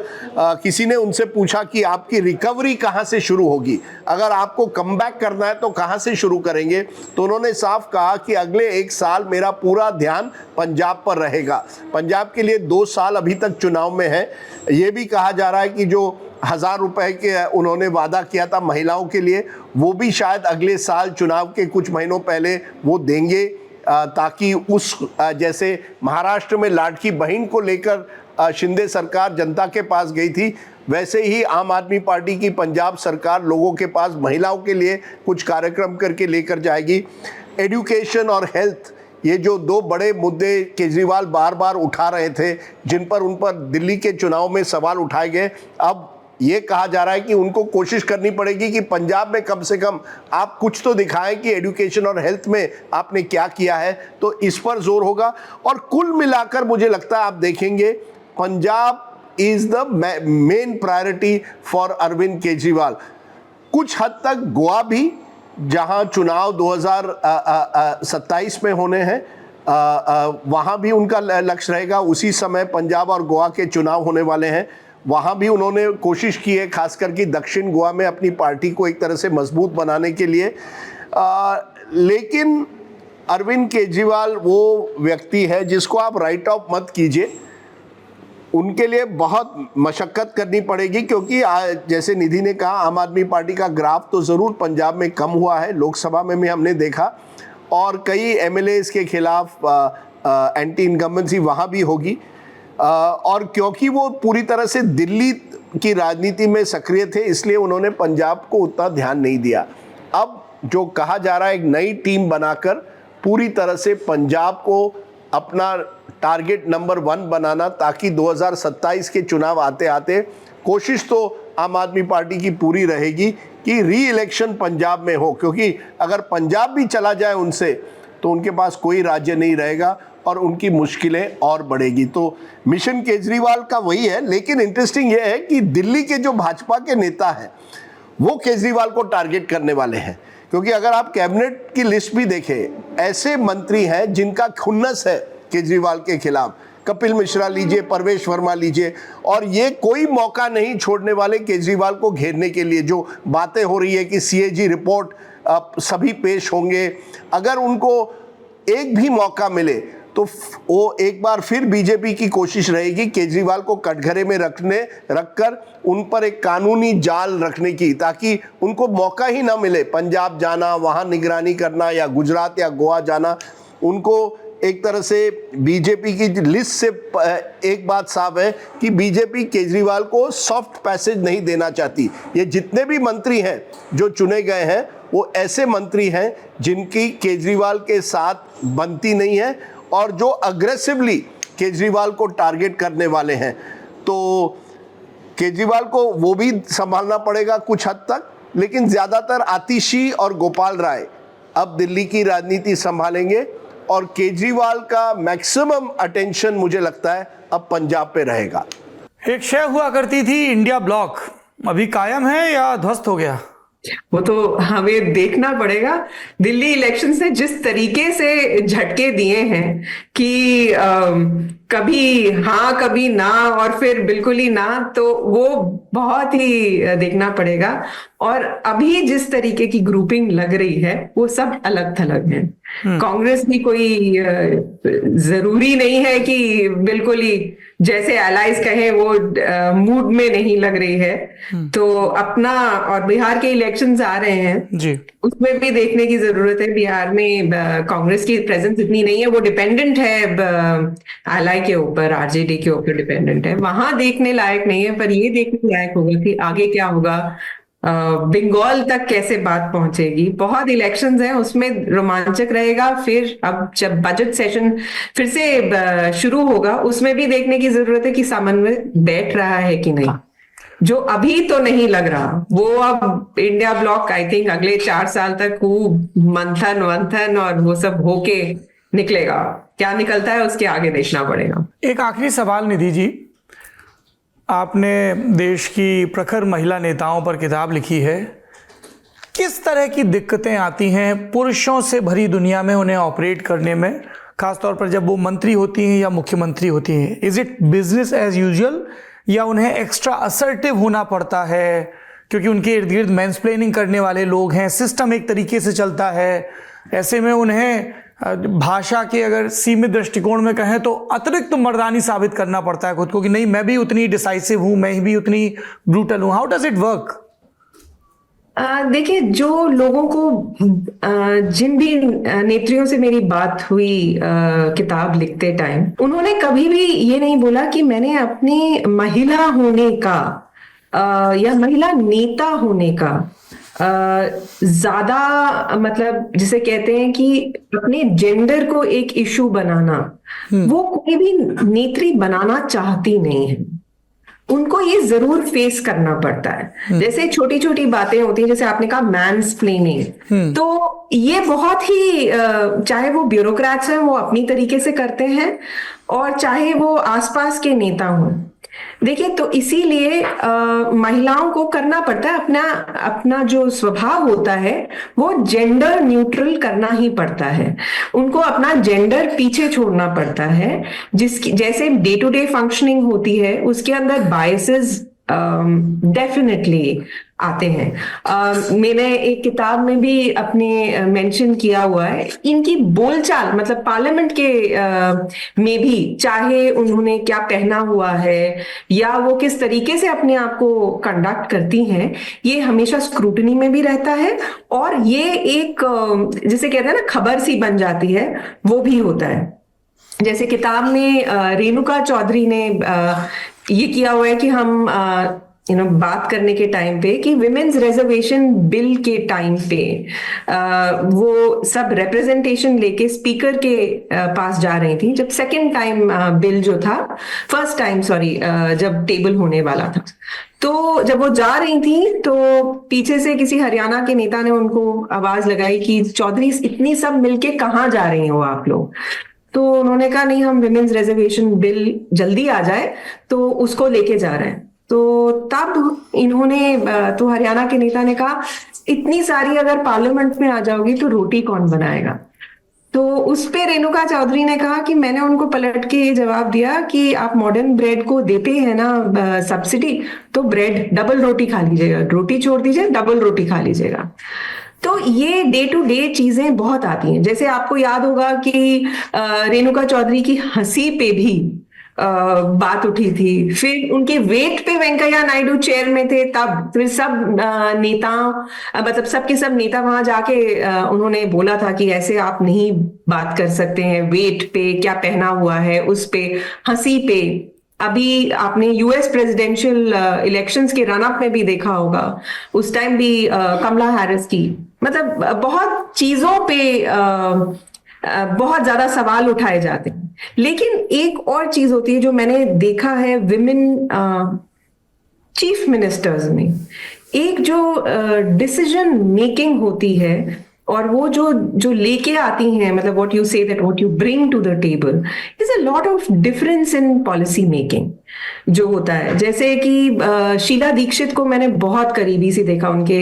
Speaker 7: किसी ने उनसे पूछा कि आपकी रिकवरी कहाँ से शुरू होगी, अगर आपको कमबैक करना है तो कहाँ से शुरू करेंगे, तो उन्होंने साफ कहा कि अगले 1 साल मेरा पूरा ध्यान पंजाब पर रहेगा। पंजाब के लिए 2 साल अभी तक चुनाव में है। ये भी कहा जा रहा है कि जो 1000 रुपए के उन्होंने वादा किया था महिलाओं के लिए, वो भी शायद अगले साल चुनाव के कुछ महीनों पहले वो देंगे, ताकि उस जैसे महाराष्ट्र में लाडकी बहन को लेकर शिंदे सरकार जनता के पास गई थी, वैसे ही आम आदमी पार्टी की पंजाब सरकार लोगों के पास महिलाओं के लिए कुछ कार्यक्रम करके लेकर जाएगी। एजुकेशन और हेल्थ, ये जो 2 बड़े मुद्दे केजरीवाल बार बार उठा रहे थे, जिन पर उन पर दिल्ली के चुनाव में सवाल उठाए गए, अब ये कहा जा रहा है कि उनको कोशिश करनी पड़ेगी कि पंजाब में कम से कम आप कुछ तो दिखाएं कि एजुकेशन और हेल्थ में आपने क्या किया है, तो इस पर जोर होगा। और कुल मिलाकर मुझे लगता है आप देखेंगे Punjab is the main priority for Arvind Kejriwal. कुछ हद तक गोवा भी, जहां चुनाव 2027 में होने हैं, वहां भी उनका लक्ष्य रहेगा। उसी समय पंजाब और गोवा के चुनाव होने वाले हैं, वहाँ भी उन्होंने कोशिश की है, खास करके दक्षिण गोवा में अपनी पार्टी को एक तरह से मजबूत बनाने के लिए। लेकिन अरविंद केजरीवाल वो व्यक्ति है जिसको आप राइट ऑफ मत कीजिए, उनके लिए बहुत मशक्क़त करनी पड़ेगी, क्योंकि जैसे निधि ने कहा आम आदमी पार्टी का ग्राफ तो ज़रूर पंजाब में कम हुआ है, लोकसभा में भी हमने देखा, और कई एमएलएज के खिलाफ एंटी इनकम्बेंसी वहाँ भी होगी। और क्योंकि वो पूरी तरह से दिल्ली की राजनीति में सक्रिय थे, इसलिए उन्होंने पंजाब को उतना ध्यान नहीं दिया। अब जो कहा जा रहा है, एक नई टीम बनाकर पूरी तरह से पंजाब को अपना टारगेट नंबर 1 बनाना, ताकि 2027 के चुनाव आते आते कोशिश तो आम आदमी पार्टी की पूरी रहेगी कि री इलेक्शन पंजाब में हो, क्योंकि अगर पंजाब भी चला जाए उनसे तो उनके पास कोई राज्य नहीं रहेगा और उनकी मुश्किलें और बढ़ेगी। तो मिशन केजरीवाल का वही है। लेकिन इंटरेस्टिंग ये है कि दिल्ली के जो भाजपा के नेता हैं वो केजरीवाल को टारगेट करने वाले हैं, क्योंकि अगर आप कैबिनेट की लिस्ट भी देखें, ऐसे मंत्री हैं जिनका खुन्नस है केजरीवाल के खिलाफ। कपिल मिश्रा लीजिए, परवेश वर्मा लीजिए, और ये कोई मौका नहीं छोड़ने वाले केजरीवाल को घेरने के लिए। जो बातें हो रही है कि सीएजी रिपोर्ट सभी पेश होंगे, अगर उनको एक भी मौका मिले तो वो एक बार फिर बीजेपी की कोशिश रहेगी केजरीवाल को कटघरे में रखकर उन पर एक कानूनी जाल रखने की, ताकि उनको मौका ही ना मिले पंजाब जाना, वहाँ निगरानी करना, या गुजरात या गोवा जाना। उनको एक तरह से बीजेपी की लिस्ट से एक बात साफ है कि बीजेपी केजरीवाल को सॉफ्ट पैसेज नहीं देना चाहती। ये जितने भी मंत्री हैं जो चुने गए हैं वो ऐसे मंत्री हैं जिनकी केजरीवाल के साथ बनती नहीं है और जो अग्रेसिवली केजरीवाल को टारगेट करने वाले हैं। तो केजरीवाल को वो भी संभालना पड़ेगा कुछ हद तक, लेकिन ज़्यादातर आतिशी और गोपाल राय अब दिल्ली की राजनीति संभालेंगे और केजरीवाल का मैक्सिमम अटेंशन मुझे लगता है अब पंजाब पे रहेगा।
Speaker 1: एक शय हुआ करती थी इंडिया ब्लॉक, अभी कायम है या ध्वस्त हो गया?
Speaker 8: वो तो हमें देखना पड़ेगा। दिल्ली इलेक्शन से जिस तरीके से झटके दिए हैं कि कभी हाँ कभी ना और फिर बिल्कुल ही ना, तो वो बहुत ही देखना पड़ेगा। और अभी जिस तरीके की ग्रुपिंग लग रही है वो सब अलग थलग है। कांग्रेस भी कोई जरूरी नहीं है कि बिल्कुल ही जैसे एलाइज कहे वो मूड में नहीं लग रही है। तो अपना, और बिहार के इलेक्शंस आ रहे हैं
Speaker 1: जी,
Speaker 8: उसमें भी देखने की जरूरत है। बिहार में कांग्रेस की प्रेजेंस इतनी नहीं है, वो डिपेंडेंट है एलआई के ऊपर, आरजेडी के ऊपर डिपेंडेंट है, वहां देखने लायक नहीं है। पर ये देखने लायक होगा कि आगे क्या होगा, बंगाल तक कैसे बात पहुंचेगी। बहुत इलेक्शंस हैं, उसमें रोमांचक रहेगा। फिर अब जब बजट सेशन फिर से शुरू होगा उसमें भी देखने की जरूरत है कि समन्वय बैठ रहा है कि नहीं, जो अभी तो नहीं लग रहा। वो अब इंडिया ब्लॉक आई थिंक अगले 4 साल तक खूब मंथन और वो सब होके निकलेगा। क्या निकलता है उसके आगे देखना पड़ेगा।
Speaker 1: एक आखिरी सवाल निधि जी, आपने देश की प्रखर महिला नेताओं पर किताब लिखी है। किस तरह की दिक्कतें आती हैं पुरुषों से भरी दुनिया में उन्हें ऑपरेट करने में, खासतौर पर जब वो मंत्री होती हैं या मुख्यमंत्री होती हैं? Is it business as usual या उन्हें एक्स्ट्रा असर्टिव होना पड़ता है क्योंकि उनके इर्द गिर्द मैंसप्लेनिंग करने वाले लोग हैं, सिस्टम एक तरीके से चलता है, ऐसे में उन्हें भाषा के अगर सीमित दृष्टिकोण में कहें तो अतिरिक्त मर्दानी साबित करना पड़ता है खुद को कि नहीं मैं भी उतनी डिसाइसिव हूं, मैं भी उतनी ब्रूटल हूं? How does it work?
Speaker 8: देखिए, जो लोगों को जिन भी नेत्रियों से मेरी बात हुई किताब लिखते टाइम, उन्होंने कभी भी ये नहीं बोला कि मैंने अपने महिला होने का या महिला नेता होने का ज्यादा, मतलब जिसे कहते हैं कि अपने जेंडर को एक इशू बनाना, वो कोई भी नेत्री बनाना चाहती नहीं है। उनको ये जरूर फेस करना पड़ता है। जैसे छोटी छोटी बातें होती हैं, जैसे आपने कहा मैंसप्लेनिंग, तो ये बहुत ही चाहे वो ब्यूरोक्रेट्स हैं वो अपनी तरीके से करते हैं और चाहे वो आसपास के नेता हों। देखिए, तो इसीलिए महिलाओं को करना पड़ता है, अपना जो स्वभाव होता है वो जेंडर न्यूट्रल करना ही पड़ता है। उनको अपना जेंडर पीछे छोड़ना पड़ता है। जिसकी जैसे डे टू डे फंक्शनिंग होती है उसके अंदर बायसेस डेफिनेटली आते हैं। मैंने एक किताब में भी अपने मेंशन किया हुआ है इनकी बोलचाल, मतलब पार्लियामेंट के में भी, चाहे उन्होंने क्या पहना हुआ है या वो किस तरीके से अपने आप को कंडक्ट करती हैं, ये हमेशा स्क्रूटनी में भी रहता है और ये एक जिसे कहते हैं ना खबर सी बन जाती है, वो भी होता है। जैसे किताब में रेणुका चौधरी ने ये किया हुआ है कि हम बात करने के टाइम पे कि विमेन्स रिजर्वेशन बिल के टाइम पे वो सब रिप्रेजेंटेशन लेके स्पीकर के पास जा रही थी, जब सेकंड टाइम बिल जो था, फर्स्ट टाइम सॉरी, जब टेबल होने वाला था, तो जब वो जा रही थी तो पीछे से किसी हरियाणा के नेता ने उनको आवाज लगाई कि चौधरी इतनी सब मिलके कहाँ जा रही हो आप लोग। तो उन्होंने कहा नहीं, हम विमेन्स रिजर्वेशन बिल जल्दी आ जाए तो उसको लेके जा रहे हैं। तो तब इन्होंने, तो हरियाणा के नेता ने कहा इतनी सारी अगर पार्लियामेंट में आ जाओगी तो रोटी कौन बनाएगा। तो उस पे रेणुका चौधरी ने कहा कि मैंने उनको पलट के ये जवाब दिया कि आप मॉडर्न ब्रेड को देते हैं ना सब्सिडी, तो ब्रेड डबल रोटी खा लीजिएगा, रोटी छोड़ दीजिए, डबल रोटी खा लीजिएगा। तो ये डे टू डे चीजें बहुत आती हैं। जैसे आपको याद होगा कि रेणुका चौधरी की हंसी पे भी बात उठी थी। फिर उनके वेट पे वेंकैया नायडू चेयर में थे, तब फिर सब नेता मतलब सबके सब नेता वहां जाके उन्होंने बोला था कि ऐसे आप नहीं बात कर सकते हैं, वेट पे क्या पहना हुआ है उस पे, हंसी पे। अभी आपने यूएस प्रेसिडेंशियल इलेक्शंस के रन अप में भी देखा होगा, उस टाइम भी कमला हैरिस की, मतलब बहुत चीजों पे बहुत ज्यादा सवाल उठाए जाते हैं। लेकिन एक और चीज होती है जो मैंने देखा है विमेन चीफ मिनिस्टर्स में, एक जो डिसीजन मेकिंग होती है और वो जो लेके आती हैं, मतलब what you say that what you bring to the table is a lot of difference in policy making जो होता है। जैसे कि शीला दीक्षित को मैंने बहुत करीबी से देखा, उनके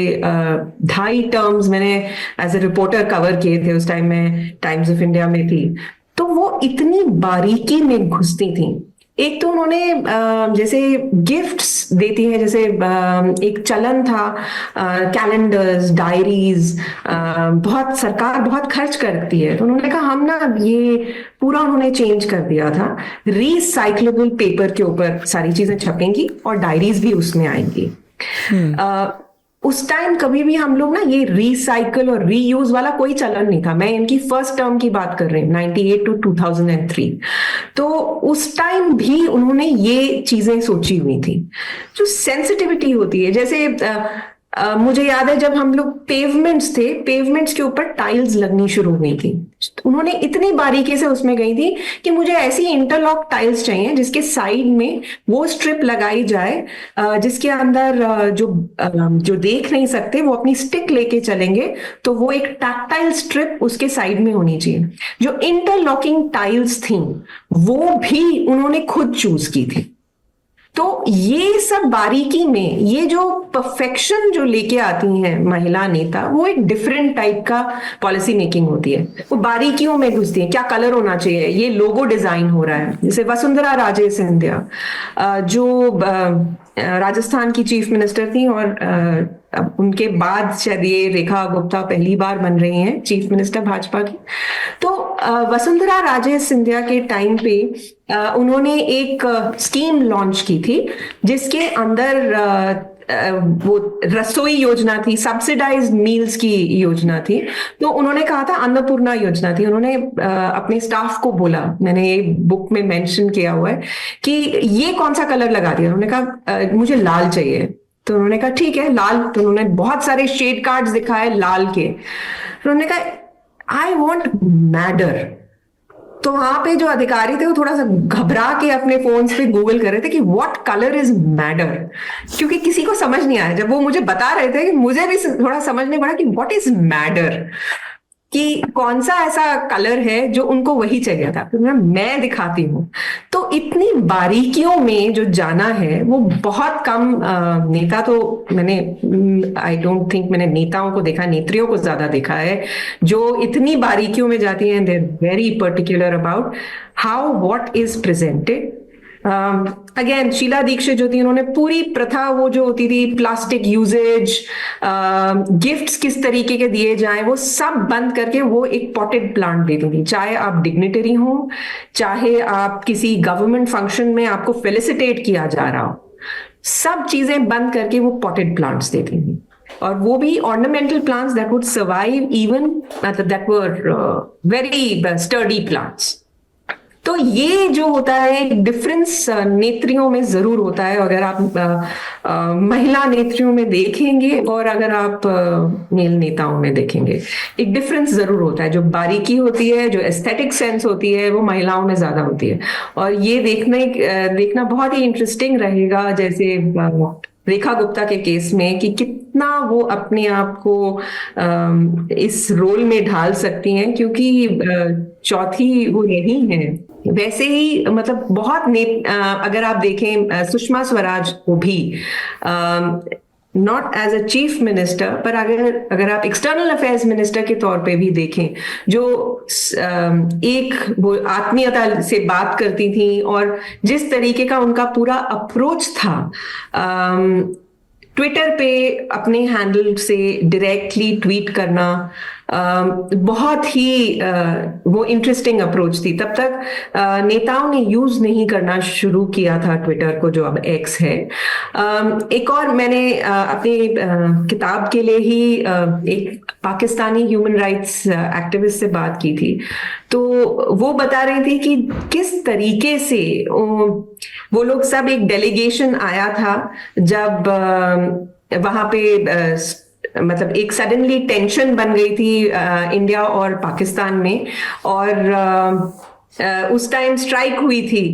Speaker 8: 2.5 टर्म्स मैंने एज ए रिपोर्टर कवर किए थे, उस टाइम मैं टाइम्स ऑफ इंडिया में थी। तो वो इतनी बारीकी में घुसती थी। एक तो उन्होंने जैसे गिफ्ट्स देती हैं, जैसे एक चलन था कैलेंडर्स, डायरीज, बहुत सरकार बहुत खर्च करती है, तो उन्होंने कहा हम ना ये पूरा उन्होंने चेंज कर दिया था, रिसाइक्लेबल पेपर के ऊपर सारी चीजें छपेंगी और डायरीज भी उसमें आएंगी। उस टाइम कभी भी हम लोग ना ये रिसाइकल और रीयूज वाला कोई चलन नहीं था। मैं इनकी फर्स्ट टर्म की बात कर रही हूँ, 98 to 2003। तो उस टाइम भी उन्होंने ये चीजें सोची हुई थी। जो सेंसिटिविटी होती है, जैसे मुझे याद है जब हम लोग पेवमेंट्स थे, पेवमेंट्स के ऊपर टाइल्स लगनी शुरू हुई थी, उन्होंने इतनी बारीकी से उसमें गई थी कि मुझे ऐसी इंटरलॉक टाइल्स चाहिए जिसके साइड में वो स्ट्रिप लगाई जाए जिसके अंदर जो देख नहीं सकते वो अपनी स्टिक लेके चलेंगे, तो वो एक टैक्टाइल स्ट्रिप उसके साइड में होनी चाहिए। जो इंटरलॉकिंग टाइल्स थी वो भी उन्होंने खुद चूज की थी। तो ये सब बारीकी में, ये जो परफेक्शन जो लेके आती हैं महिला नेता, वो एक डिफरेंट टाइप का पॉलिसी मेकिंग होती है। वो बारीकियों में घुसती है, क्या कलर होना चाहिए, ये लोगो डिजाइन हो रहा है। जैसे वसुंधरा राजे सिंधिया जो राजस्थान की चीफ मिनिस्टर थी और उनके बाद शायद ये रेखा गुप्ता पहली बार बन रही हैं चीफ मिनिस्टर भाजपा की। तो वसुंधरा राजे सिंधिया के टाइम पे उन्होंने एक स्कीम लॉन्च की थी जिसके अंदर वो रसोई योजना थी, सब्सिडाइज्ड मील्स की योजना थी। तो उन्होंने कहा था अन्नपूर्णा योजना थी। उन्होंने अपने स्टाफ को बोला, मैंने ये बुक में मेंशन किया हुआ है कि ये कौन सा कलर लगा दिया। उन्होंने कहा मुझे लाल चाहिए। तो उन्होंने कहा ठीक है लाल। तो उन्होंने बहुत सारे शेड कार्ड्स दिखाए लाल के। उन्होंने कहा आई वॉन्ट मैडर। तो वहां पे जो अधिकारी थे वो थोड़ा सा घबरा के अपने फोन पे गूगल कर रहे थे कि व्हाट कलर इज मैडर, क्योंकि किसी को समझ नहीं आया। जब वो मुझे बता रहे थे कि मुझे भी थोड़ा समझने पड़ा कि व्हाट इज मैडर, कि कौन सा ऐसा कलर है जो उनको वही चाहिए था। तो मैं दिखाती हूँ। तो इतनी बारीकियों में जो जाना है वो बहुत कम नेता, तो मैंने आई डोंट थिंक मैंने नेताओं को देखा, नेत्रियों को ज्यादा देखा है जो इतनी बारीकियों में जाती हैं। They are very particular about how what is presented. Again Sheila Dikshit जो थी, उन्होंने पूरी प्रथा वो जो होती थी प्लास्टिक यूजेज, गिफ्ट्स किस तरीके के दिए जाएं, वो सब बंद करके वो एक पॉटेड प्लांट देती थी। चाहे आप डिग्निटरी हो, चाहे आप किसी गवर्नमेंट फंक्शन में आपको फेलिसिटेट किया जा रहा हो, सब चीजें बंद करके वो पॉटेड प्लांट्स देती थी। और वो भी ornamental plants that would survive even, मतलब that were very sturdy plants. तो ये जो होता है एक डिफरेंस नेत्रियों में जरूर होता है। अगर आप महिला नेत्रियों में देखेंगे और अगर आप मेल नेताओं में देखेंगे, एक डिफरेंस जरूर होता है। जो बारीकी होती है, जो एस्थेटिक सेंस होती है, वो महिलाओं में ज्यादा होती है। और ये देखना बहुत ही इंटरेस्टिंग रहेगा, जैसे रेखा गुप्ता के केस में, कि कितना वो अपने आप को इस रोल में ढाल सकती हैं, क्योंकि चौथी वो यही है। वैसे ही मतलब बहुत अगर आप देखें सुषमा स्वराज को भी not as a chief minister, पर अगर आप एक्सटर्नल अफेयर्स मिनिस्टर के तौर पे भी देखें, जो एक वो आत्मीयता से बात करती थी और जिस तरीके का उनका पूरा अप्रोच था, ट्विटर पे अपने हैंडल से डायरेक्टली ट्वीट करना, बहुत ही वो इंटरेस्टिंग अप्रोच थी। तब तक नेताओं ने यूज नहीं करना शुरू किया था ट्विटर को, जो अब एक्स है। एक और मैंने अपनी किताब के लिए ही एक पाकिस्तानी ह्यूमन राइट्स एक्टिविस्ट से बात की थी, तो वो बता रही थी कि किस तरीके से वो लोग सब, एक डेलीगेशन आया था जब वहां पे मतलब एक सडनली टेंशन बन गई थी इंडिया और पाकिस्तान में, और उस टाइम स्ट्राइक हुई थी,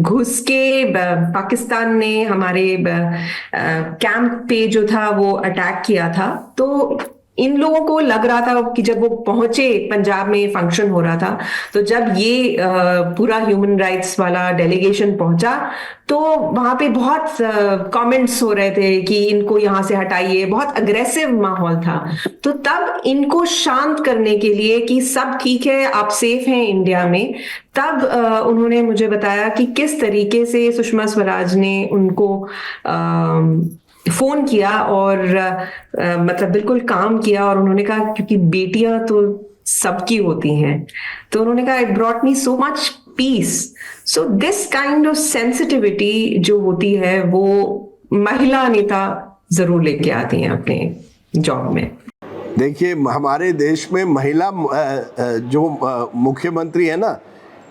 Speaker 8: घुस के पाकिस्तान ने हमारे कैंप पे जो था वो अटैक किया था। तो इन लोगों को लग रहा था कि जब वो पहुंचे, पंजाब में फंक्शन हो रहा था, तो जब ये पूरा ह्यूमन राइट्स वाला डेलीगेशन पहुंचा तो वहां पे बहुत कमेंट्स हो रहे थे कि इनको यहां से हटाइए, बहुत अग्रेसिव माहौल था। तो तब इनको शांत करने के लिए कि सब ठीक है, आप सेफ हैं इंडिया में, तब उन्होंने मुझे बताया कि किस तरीके से सुषमा स्वराज ने उनको फोन किया और मतलब बिल्कुल काम किया, और उन्होंने कहा क्योंकि बेटियां तो सबकी होती हैं, तो उन्होंने कहा it brought me so much peace. So this kind of sensitivity जो होती है वो महिला नेता जरूर लेके आती हैं अपने जॉब में।
Speaker 7: देखिए, हमारे देश में महिला जो मुख्यमंत्री है ना,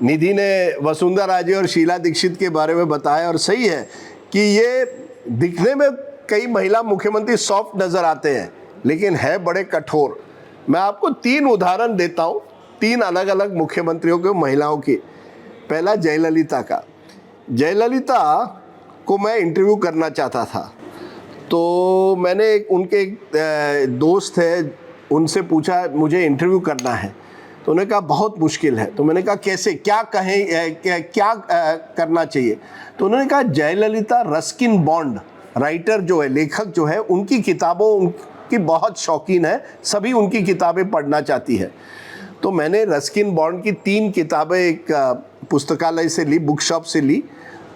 Speaker 7: निधि ने वसुंधरा राजे और शीला दीक्षित के बारे में बताया, और सही है कि ये दिखने में कई महिला मुख्यमंत्री सॉफ्ट नजर आते हैं, लेकिन है बड़े कठोर। मैं आपको 3 उदाहरण देता हूँ, 3 अलग अलग मुख्यमंत्रियों के, महिलाओं की। पहला जयललिता का। जयललिता को मैं इंटरव्यू करना चाहता था, तो मैंने उनके एक दोस्त है, उनसे पूछा मुझे इंटरव्यू करना है, तो उन्होंने कहा बहुत मुश्किल है। तो मैंने कहा कैसे, क्या कहें, क्या करना चाहिए? तो उन्होंने कहा जयललिता रस्किन बॉन्ड राइटर जो है, लेखक जो है, उनकी किताबों उनकी बहुत शौकीन है, सभी उनकी किताबें पढ़ना चाहती है। तो मैंने रस्किन बॉन्ड की 3 किताबें एक पुस्तकालय से ली, बुक शॉप से ली,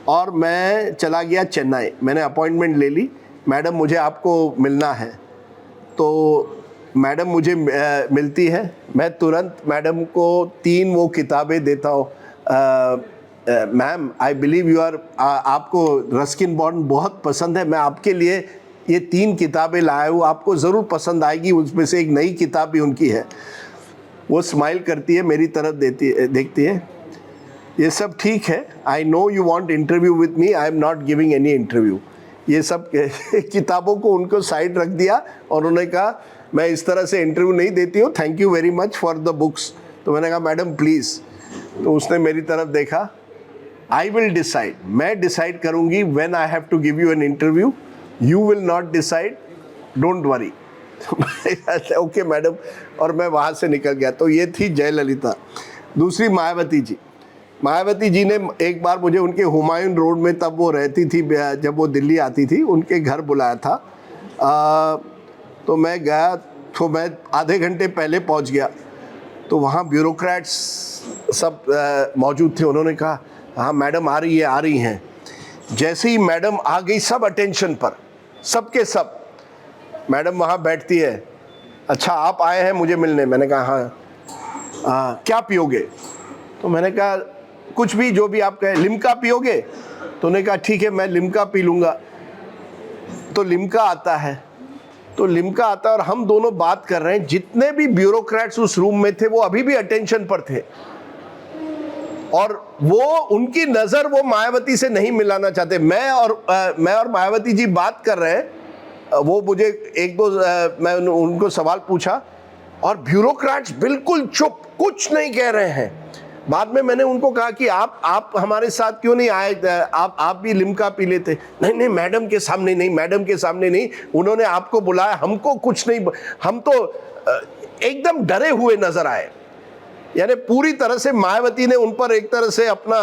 Speaker 7: और मैं चला गया चेन्नई। मैंने अपॉइंटमेंट ले ली, मैडम मुझे आपको मिलना है। तो मैडम मुझे मिलती है, मैं तुरंत मैडम को 3 वो किताबें देता हूँ। Ma'am, I believe you are, आपको रस्किन बॉन्ड बहुत पसंद है, मैं आपके लिए ये 3 किताबें लाया हूँ, आपको ज़रूर पसंद आएगी। उसमें से एक नई किताब भी उनकी है। वो स्माइल करती है, मेरी तरफ देखती है, ये सब ठीक है, I know you want interview with me, I am not giving any interview. ये सब किताबों को उनको साइड रख दिया, और उन्होंने कहा मैं इस तरह से इंटरव्यू नहीं देती हूँ, thank you very much for the books. तो मैंने कहा मैडम प्लीज़। तो उसने मेरी तरफ देखा, आई विल डिसाइड, मैं डिसाइड करूँगी when I have to give you an interview, you will not decide, don't worry. Okay madam, और मैं वहाँ से निकल गया। तो ये थी जयललिता। दूसरी मायावती जी। मायावती जी ने एक बार मुझे उनके हुमायूं रोड में, तब वो रहती थी, जब वो दिल्ली आती थी, उनके घर बुलाया था। तो मैं गया, तो मैं आधे घंटे पहले पहुंच गया, तो वहाँ ब्यूरोक्रेट्स सब मौजूद थे। उन्होंने कहा हाँ मैडम आ रही हैं। जैसे ही मैडम आ गई, सब अटेंशन पर, सबके सब। मैडम वहाँ बैठती है, अच्छा आप आए हैं मुझे मिलने? मैंने कहा हाँ। क्या पियोगे? तो मैंने कहा कुछ भी, जो भी आप कहें। लिम्का पियोगे? तो उन्होंने कहा ठीक है मैं लिम्का पी लूँगा। तो लिम्का आता है, और हम दोनों बात कर रहे हैं। जितने भी ब्यूरोक्रेट्स उस रूम में थे वो अभी भी अटेंशन पर थे, और वो उनकी नज़र वो मायावती से नहीं मिलाना चाहते। मैं और मायावती जी बात कर रहे हैं, वो मुझे एक दो मैं उनको सवाल पूछा, और ब्यूरोक्रेट्स बिल्कुल चुप, कुछ नहीं कह रहे हैं। बाद में मैंने उनको कहा कि आप हमारे साथ क्यों नहीं आए, आप भी लिम्का पी लेते। नहीं मैडम के सामने नहीं, मैडम के सामने नहीं, उन्होंने आपको बुलाया, हमको कुछ नहीं, हम तो एकदम डरे हुए नजर आए। यानी पूरी तरह से मायावती ने उन पर एक तरह से अपना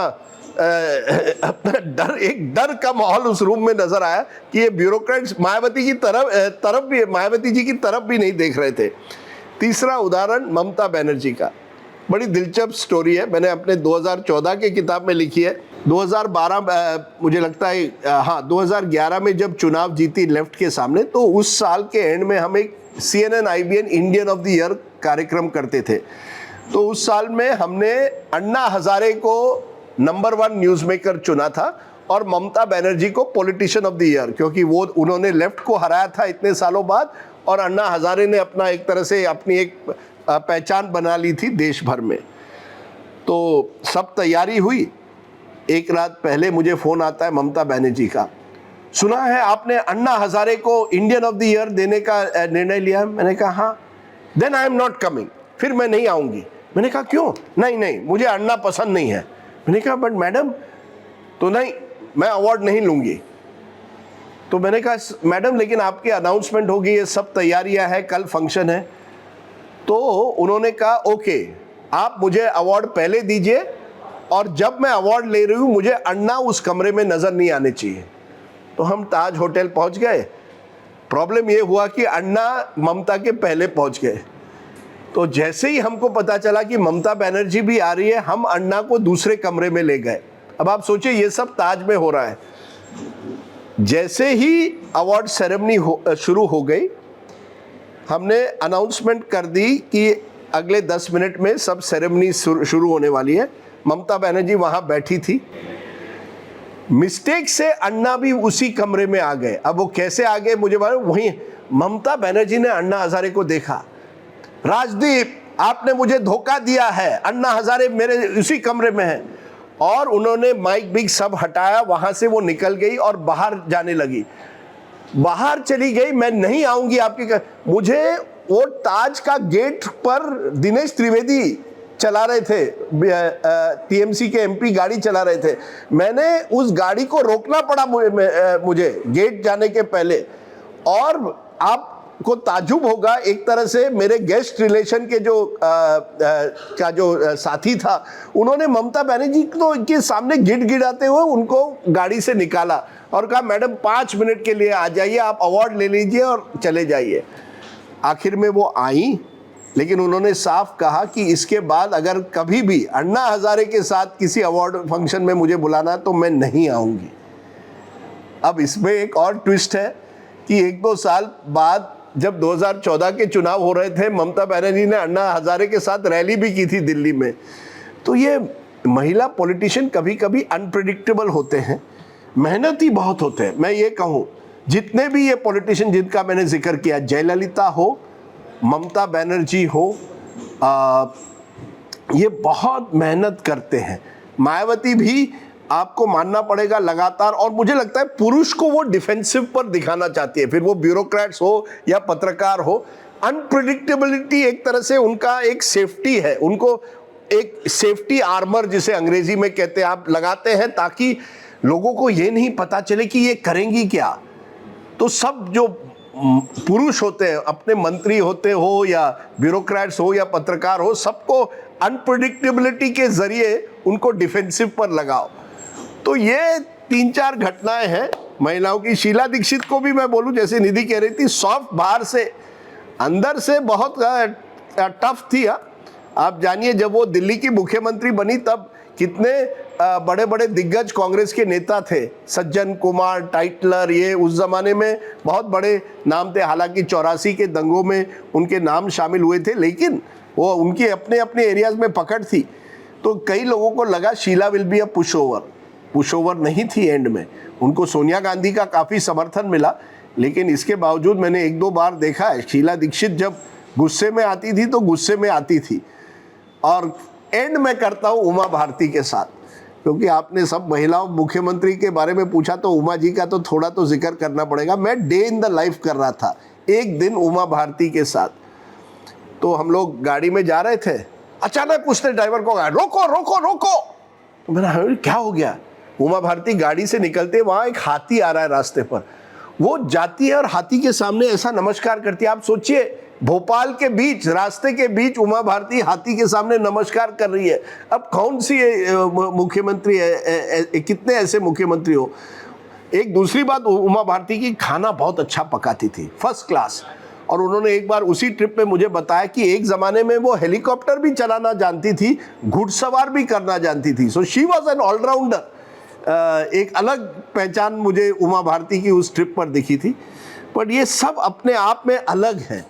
Speaker 7: डर, एक डर का माहौल उस रूम में नजर आया कि ये ब्यूरोक्रेट्स मायावती की तरफ भी, मायावती जी की तरफ भी नहीं देख रहे थे। तीसरा उदाहरण ममता बनर्जी का, बड़ी दिलचस्प स्टोरी है, मैंने अपने 2014 के किताब में लिखी है। 2012 मुझे लगता है, हाँ 2011 में जब चुनाव जीती लेफ्ट के सामने, तो उस साल के एंड में हम एक CNN IBN Indian of the year कार्यक्रम करते थे, तो उस साल में हमने अन्ना हजारे को नंबर 1 न्यूज मेकर चुना था और ममता बनर्जी को पॉलिटिशियन ऑफ द ईयर, क्योंकि वो उन्होंने लेफ्ट को हराया था इतने सालों बाद और अन्ना हजारे ने अपना एक तरह से अपनी एक पहचान बना ली थी देश भर में। तो सब तैयारी हुई, एक रात पहले मुझे फोन आता है ममता बनर्जी का, सुना है आपने अन्ना हजारे को इंडियन ऑफ द ईयर देने का निर्णय लिया है। मैंने कहा हाँ। Then I am not coming, फिर मैं नहीं आऊंगी। मैंने कहा क्यों? नहीं मुझे अन्ना पसंद नहीं है। मैंने कहा बट मैडम, तो नहीं, मैं अवार्ड नहीं लूंगी। तो मैंने कहा मैडम लेकिन आपकी अनाउंसमेंट होगी, ये सब तैयारियां है, कल फंक्शन है। तो उन्होंने कहा ओके, आप मुझे अवार्ड पहले दीजिए और जब मैं अवार्ड ले रही हूँ मुझे अन्ना उस कमरे में नजर नहीं आने चाहिए। तो हम ताज होटल पहुंच गए। प्रॉब्लम ये हुआ कि अन्ना ममता के पहले पहुंच गए। तो जैसे ही हमको पता चला कि ममता बनर्जी भी आ रही है, हम अन्ना को दूसरे कमरे में ले गए। अब आप सोचिए ये सब ताज में हो रहा है। जैसे ही अवार्ड सेरेमनी शुरू हो गई, हमने अनाउंसमेंट कर दी कि अगले 10 मिनट में सब सेरेमनी शुरू होने वाली है। ममता बनर्जी वहां बैठी थी। मिस्टेक से अन्ना भी उसी कमरे में आ गए। अब वो कैसे आ गए मुझे मालूम, वहीं ममता बनर्जी ने अन्ना हजारे को देखा, राजदीप आपने मुझे धोखा दिया है, अन्ना हजारे मेरे उसी कमरे में है। और उन्होंने माइक बिग सब हटाया, वहां से वो निकल गई और बाहर जाने लगी, बाहर चली गई। मैं नहीं आऊंगी आपके मुझे वो ताज का गेट पर दिनेश त्रिवेदी चला रहे थे, टीएमसी के एमपी गाड़ी चला रहे थे। मैंने उस गाड़ी को रोकना पड़ा मुझे गेट जाने के पहले। और आपको ताजुब होगा, एक तरह से मेरे गेस्ट रिलेशन के का जो साथी था, उन्होंने ममता बनर्जी के सामने गिड़गिड़ाते हुए उनको गाड़ी से निकाला और कहा मैडम 5 मिनट के लिए आ जाइए, आप अवार्ड ले लीजिए और चले जाइए। आखिर में वो आई, लेकिन उन्होंने साफ कहा कि इसके बाद अगर कभी भी अन्ना हजारे के साथ किसी अवार्ड फंक्शन में मुझे बुलाना तो मैं नहीं आऊंगी। अब इसमें एक और ट्विस्ट है कि 1-2 साल बाद जब 2014 के चुनाव हो रहे थे, ममता बनर्जी ने अन्ना हजारे के साथ रैली भी की थी दिल्ली में। तो ये महिला पॉलिटिशियन कभी कभी अनप्रेडिक्टेबल होते हैं, मेहनती बहुत होते हैं। मैं ये कहूँ जितने भी ये पॉलिटिशियन जिनका मैंने जिक्र किया, जयललिता हो, ममता बनर्जी हो, ये बहुत मेहनत करते हैं। मायावती भी आपको मानना पड़ेगा लगातार, और मुझे लगता है पुरुष को वो डिफेंसिव पर दिखाना चाहती है, फिर वो ब्यूरोक्रेट्स हो या पत्रकार हो। अनप्रेडिक्टेबिलिटी एक तरह से उनका एक सेफ्टी है, उनको एक सेफ्टी आर्मर जिसे अंग्रेजी में कहते हैं आप लगाते हैं, ताकि लोगों को ये नहीं पता चले कि ये करेंगी क्या। तो सब जो पुरुष होते हैं, अपने मंत्री होते हो या ब्यूरोक्रेट्स हो या पत्रकार हो, सबको अनप्रेडिक्टेबिलिटी के जरिए उनको डिफेंसिव पर लगाओ। तो ये 3-4 घटनाएं हैं महिलाओं की। शीला दीक्षित को भी मैं बोलूं, जैसे निधि कह रही थी, सॉफ्ट बाहर से, अंदर से बहुत टफ थी। आप जानिए जब वो दिल्ली की मुख्यमंत्री बनी तब कितने बड़े बड़े दिग्गज कांग्रेस के नेता थे, सज्जन कुमार, टाइटलर, ये उस जमाने में बहुत बड़े नाम थे। हालांकि 84 के दंगों में उनके नाम शामिल हुए थे, लेकिन वो उनकी अपने अपने एरियाज में पकड़ थी। तो कई लोगों को लगा Sheila will be a pushover नहीं थी। एंड में उनको सोनिया गांधी का काफ़ी समर्थन मिला, लेकिन इसके बावजूद मैंने 1-2 बार देखा है शीला दीक्षित जब गुस्से में आती थी तो गुस्से में आती थी। और एंड में करता हूँ उमा भारती के साथ, क्योंकि आपने सब महिलाओं मुख्यमंत्री के बारे में पूछा तो उमा जी का तो थोड़ा तो जिक्र करना पड़ेगा। मैं डे इन द लाइफ कर रहा था एक दिन उमा भारती के साथ। तो हम लोग गाड़ी में जा रहे थे, अचानक उसने ड्राइवर को कहा रोको रोको रोको। मैंने क्या हो गया? उमा भारती गाड़ी से निकलते, वहां एक हाथी आ रहा है रास्ते पर, वो जाती है और हाथी के सामने ऐसा नमस्कार करती है। आप सोचिए भोपाल के बीच, रास्ते के बीच उमा भारती हाथी के सामने नमस्कार कर रही है। अब कौन सी मुख्यमंत्री है, कितने ऐसे मुख्यमंत्री हो। एक दूसरी बात, उमा भारती की खाना बहुत अच्छा पकाती थी, फर्स्ट क्लास। और उन्होंने एक बार उसी ट्रिप पे मुझे बताया कि एक ज़माने में वो हेलीकॉप्टर भी चलाना जानती थी, घुड़सवार भी करना जानती थी। So she was an all rounder. एक अलग पहचान मुझे उमा भारती की उस ट्रिप पर दिखी थी। पर ये सब अपने आप में अलग है।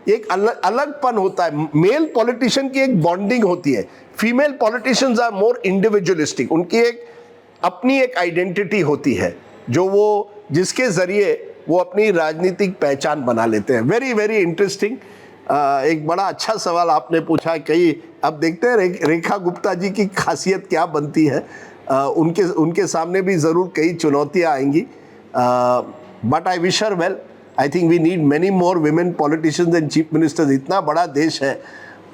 Speaker 7: एक अलगपन होता है। मेल पॉलिटिशियन की एक बॉन्डिंग होती है, female politicians are more individualistic, उनकी एक अपनी एक आइडेंटिटी होती है जो वो जिसके जरिए वो अपनी राजनीतिक पहचान बना लेते हैं। Very very interesting. एक बड़ा अच्छा सवाल आपने पूछा। कई अब देखते हैं रेखा गुप्ता जी की खासियत क्या बनती है। उनके सामने भी ज़रूर कई चुनौतियां आएंगी, but I wish her well. I think we need many more women politicians and chief ministers. इतना बड़ा देश है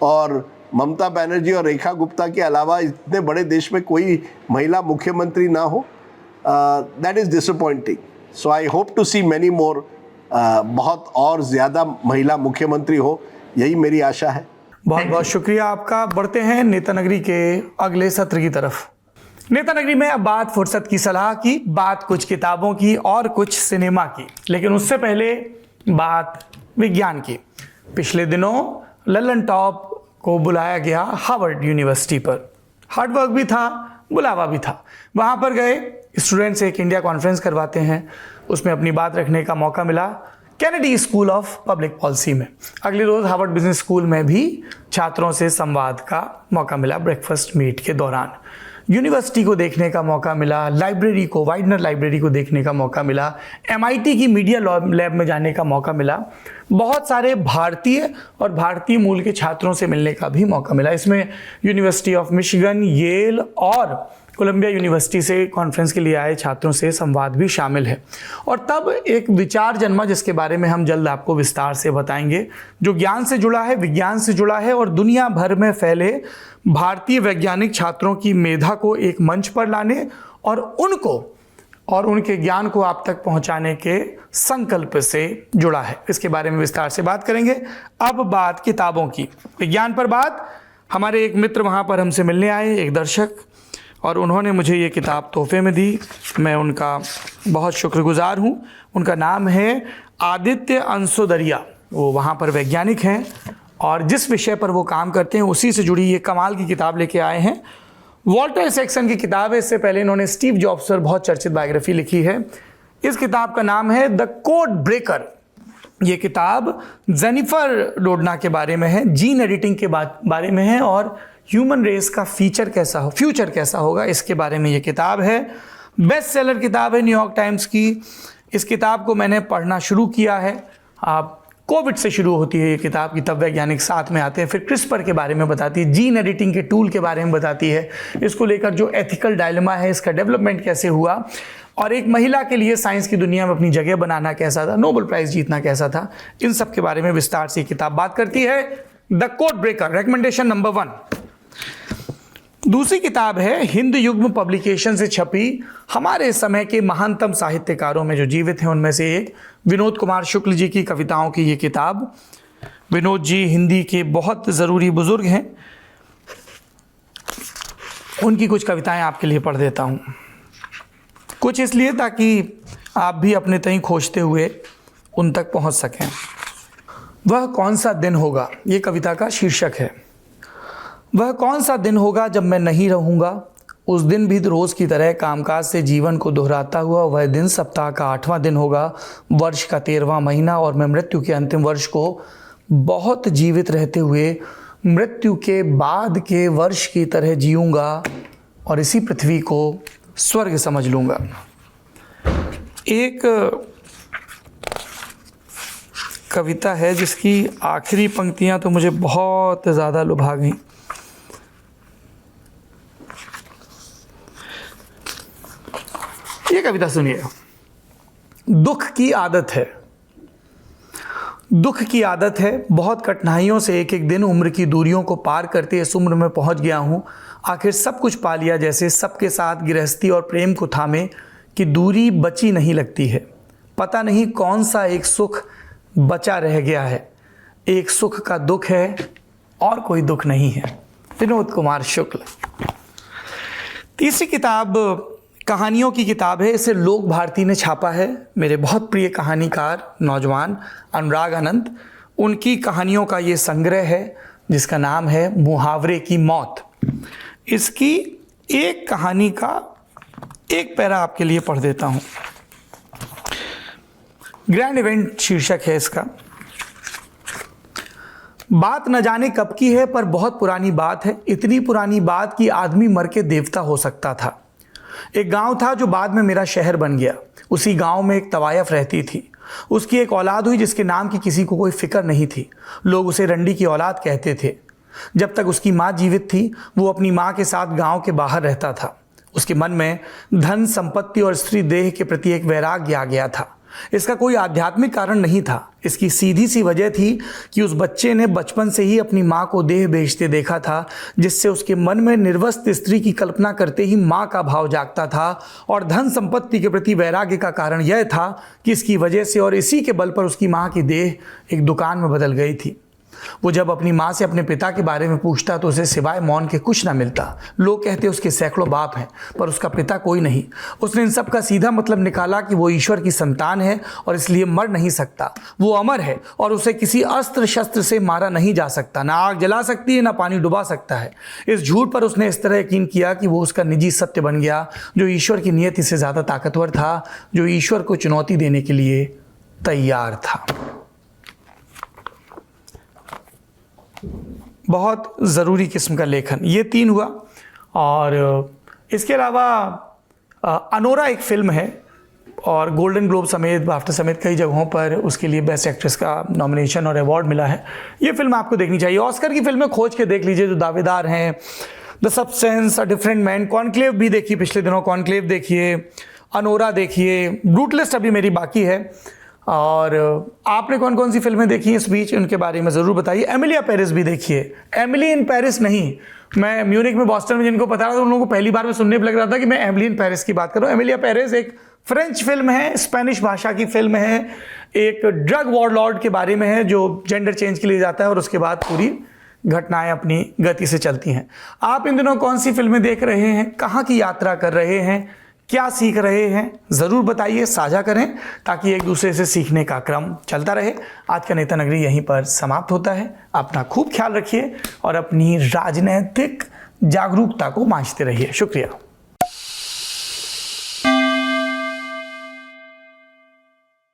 Speaker 7: और ममता बनर्जी और रेखा गुप्ता के अलावा इतने बड़े देश में कोई महिला मुख्यमंत्री ना हो, that is disappointing. So I hope to see many more, बहुत और ज़्यादा महिला मुख्यमंत्री हो, यही मेरी आशा है।
Speaker 1: बहुत बहुत शुक्रिया आपका। बढ़ते हैं नेता नगरी के अगले सत्र की तरफ। नेता नगरी में अब बात फुर्सत की सलाह की, बात कुछ किताबों की और कुछ सिनेमा की, लेकिन उससे पहले बात विज्ञान की। पिछले दिनों ललन टॉप को बुलाया गया हार्वर्ड यूनिवर्सिटी पर। हार्ड वर्क भी था, बुलावा भी था। वहाँ पर गए स्टूडेंट्स एक इंडिया कॉन्फ्रेंस करवाते हैं, उसमें अपनी बात रखने का मौका मिला Kennedy school of public policy में। अगले रोज़ हार्वर्ड बिजनेस स्कूल में भी छात्रों से संवाद का मौका मिला ब्रेकफास्ट मीट के दौरान। यूनिवर्सिटी को देखने का मौका मिला, लाइब्रेरी को, वाइडनर लाइब्रेरी को देखने का मौका मिला, MIT की मीडिया लैब में जाने का मौका मिला। बहुत सारे भारतीय और भारतीय मूल के छात्रों से मिलने का भी मौका मिला। इसमें यूनिवर्सिटी ऑफ मिशिगन, येल और कोलंबिया यूनिवर्सिटी से कॉन्फ्रेंस के लिए आए छात्रों से संवाद भी शामिल है। और तब एक विचार जन्मा जिसके बारे में हम जल्द आपको विस्तार से बताएंगे, जो ज्ञान से जुड़ा है, विज्ञान से जुड़ा है और दुनिया भर में फैले भारतीय वैज्ञानिक छात्रों की मेधा को एक मंच पर लाने और उनको और उनके ज्ञान को आप तक पहुंचाने के संकल्प से जुड़ा है। इसके बारे में विस्तार से बात करेंगे। अब बात किताबों की, विज्ञान पर बात। हमारे एक मित्र वहाँ पर हमसे मिलने आए, एक दर्शक, और उन्होंने मुझे ये किताब तोहफे में दी। मैं उनका बहुत शुक्रगुजार हूँ। उनका नाम है आदित्य अंसोदरिया। वो वहाँ पर वैज्ञानिक हैं और जिस विषय पर वो काम करते हैं उसी से जुड़ी ये कमाल की किताब लेके आए हैं। वॉल्टर इसैक्सन की किताब है। इससे पहले इन्होंने स्टीव जॉब्स पर बहुत चर्चित बायोग्राफी लिखी है। इस किताब का नाम है द कोड ब्रेकर। ये किताब जेनिफर डोडना के बारे में है, जीन एडिटिंग के बारे में है और ह्यूमन रेस का फ्यूचर कैसा होगा, इसके बारे में ये किताब है। बेस्ट सेलर किताब है न्यूयॉर्क टाइम्स की। इस किताब को मैंने पढ़ना शुरू किया है। आप कोविड से शुरू होती है ये किताब की, तब वैज्ञानिक साथ में आते हैं। फिर क्रिस्पर के बारे में बताती है, जीन एडिटिंग के टूल के बारे में बताती है, इसको लेकर जो एथिकल डायलेमा है, इसका डेवलपमेंट कैसे हुआ और एक महिला के लिए साइंस की दुनिया में अपनी जगह बनाना कैसा था, नोबेल प्राइज जीतना कैसा था, इन सब के बारे में विस्तार से किताब बात करती है। The code breaker, recommendation number 1। दूसरी किताब है हिंद युग्म पब्लिकेशन से छपी हमारे समय के महानतम साहित्यकारों में जो जीवित हैं उनमें से एक विनोद कुमार शुक्ल जी की कविताओं की ये किताब। विनोद जी हिंदी के बहुत ज़रूरी बुजुर्ग हैं। उनकी कुछ कविताएं आपके लिए पढ़ देता हूँ। कुछ इसलिए ताकि आप भी अपने तहीं खोजते हुए उन तक पहुँच सकें। वह कौन सा दिन होगा, ये कविता का शीर्षक है। वह कौन सा दिन होगा जब मैं नहीं रहूँगा, उस दिन भी रोज़ की तरह कामकाज से जीवन को दोहराता हुआ वह दिन सप्ताह का 8वां दिन होगा, वर्ष का 13वां महीना, और मैं मृत्यु के अंतिम वर्ष को बहुत जीवित रहते हुए मृत्यु के बाद के वर्ष की तरह जीऊँगा और इसी पृथ्वी को स्वर्ग समझ लूँगा। एक कविता है जिसकी आखिरी पंक्तियाँ तो मुझे बहुत ज़्यादा लुभा गई। ये कविता सुनिए। दुख की आदत है, दुख की आदत है, बहुत कठिनाइयों से एक एक दिन उम्र की दूरियों को पार करते इस उम्र में पहुंच गया हूं। आखिर सब कुछ पा लिया जैसे, सबके साथ गृहस्थी और प्रेम को थामे कि दूरी बची नहीं लगती है। पता नहीं कौन सा एक सुख बचा रह गया है, एक सुख का दुख है और कोई दुख नहीं है। विनोद कुमार शुक्ल। तीसरी किताब कहानियों की किताब है। इसे लोक भारती ने छापा है। मेरे बहुत प्रिय कहानीकार नौजवान अनुराग अनंत, उनकी कहानियों का ये संग्रह है जिसका नाम है मुहावरे की मौत। इसकी एक कहानी का एक पैरा आपके लिए पढ़ देता हूँ। ग्रैंड इवेंट शीर्षक है इसका। बात न जाने कब की है, पर बहुत पुरानी बात है। इतनी पुरानी बात कि आदमी मर के देवता हो सकता था। एक गांव था जो बाद में मेरा शहर बन गया। उसी गांव में एक तवायफ रहती थी। उसकी एक औलाद हुई जिसके नाम की किसी को कोई फिक्र नहीं थी। लोग उसे रंडी की औलाद कहते थे। जब तक उसकी माँ जीवित थी, वो अपनी माँ के साथ गांव के बाहर रहता था। उसके मन में धन, संपत्ति और स्त्री देह के प्रति एक वैराग्य आ गया था। इसका कोई आध्यात्मिक कारण नहीं था। इसकी सीधी सी वजह थी कि उस बच्चे ने बचपन से ही अपनी माँ को देह बेचते देखा था, जिससे उसके मन में निर्वस्त्र स्त्री की कल्पना करते ही माँ का भाव जागता था। और धन संपत्ति के प्रति वैराग्य का कारण यह था कि इसकी वजह से और इसी के बल पर उसकी माँ की देह एक दुकान में बदल गई थी। वो जब अपनी माँ से अपने पिता के बारे में पूछता तो उसे सिवाय मौन के कुछ ना मिलता। लोग कहते उसके सैकड़ों बाप हैं, पर उसका पिता कोई नहीं। उसने इन सब का सीधा मतलब निकाला कि वो ईश्वर की संतान है और इसलिए मर नहीं सकता। वो अमर है और उसे किसी अस्त्र शस्त्र से मारा नहीं जा सकता। ना आग जला सकती है, ना पानी डुबा सकता है। इस झूठ पर उसने इस तरह यकीन किया कि वो उसका निजी सत्य बन गया, जो ईश्वर की नियति से ज़्यादा ताकतवर था, जो ईश्वर को चुनौती देने के लिए तैयार था। बहुत ज़रूरी किस्म का लेखन। ये 3 हुआ। और इसके अलावा अनोरा एक फ़िल्म है और गोल्डन ग्लोब समेत, बाफ्टा समेत कई जगहों पर उसके लिए बेस्ट एक्ट्रेस का नॉमिनेशन और अवार्ड मिला है। ये फिल्म आपको देखनी चाहिए। ऑस्कर की फिल्में खोज के देख लीजिए जो दावेदार हैं। The substance, a different man, conclave भी देखिए पिछले दिनों, कॉन्क्लेव देखिए, अनोरा देखिए, ब्रूटलिस्ट अभी मेरी बाकी है। और आपने कौन कौन सी फिल्में देखी इस बीच, उनके बारे में ज़रूर बताइए। एमिलिया पेरिस भी देखिए। एमिली इन पेरिस नहीं, मैं म्यूनिक में, बॉस्टन में जिनको पता रहा था उन लोगों को पहली बार में सुनने पर लग रहा था कि मैं एमिली इन पेरिस की बात कर रहा हूँ। एमिलिया पेरिस एक फ्रेंच फिल्म है, स्पेनिश भाषा की फिल्म है। एक ड्रग वॉरलॉर्ड के बारे में है जो जेंडर चेंज के लिए जाता है और उसके बाद पूरी घटनाएं अपनी गति से चलती हैं। आप इन दिनों कौन सी फिल्में देख रहे हैं, कहाँ की यात्रा कर रहे हैं, क्या सीख रहे हैं, ज़रूर बताइए, साझा करें ताकि एक दूसरे से सीखने का क्रम चलता रहे। आज का नेता नगरी यहीं पर समाप्त होता है। अपना खूब ख्याल रखिए और अपनी राजनीतिक जागरूकता को मांझते रहिए। शुक्रिया।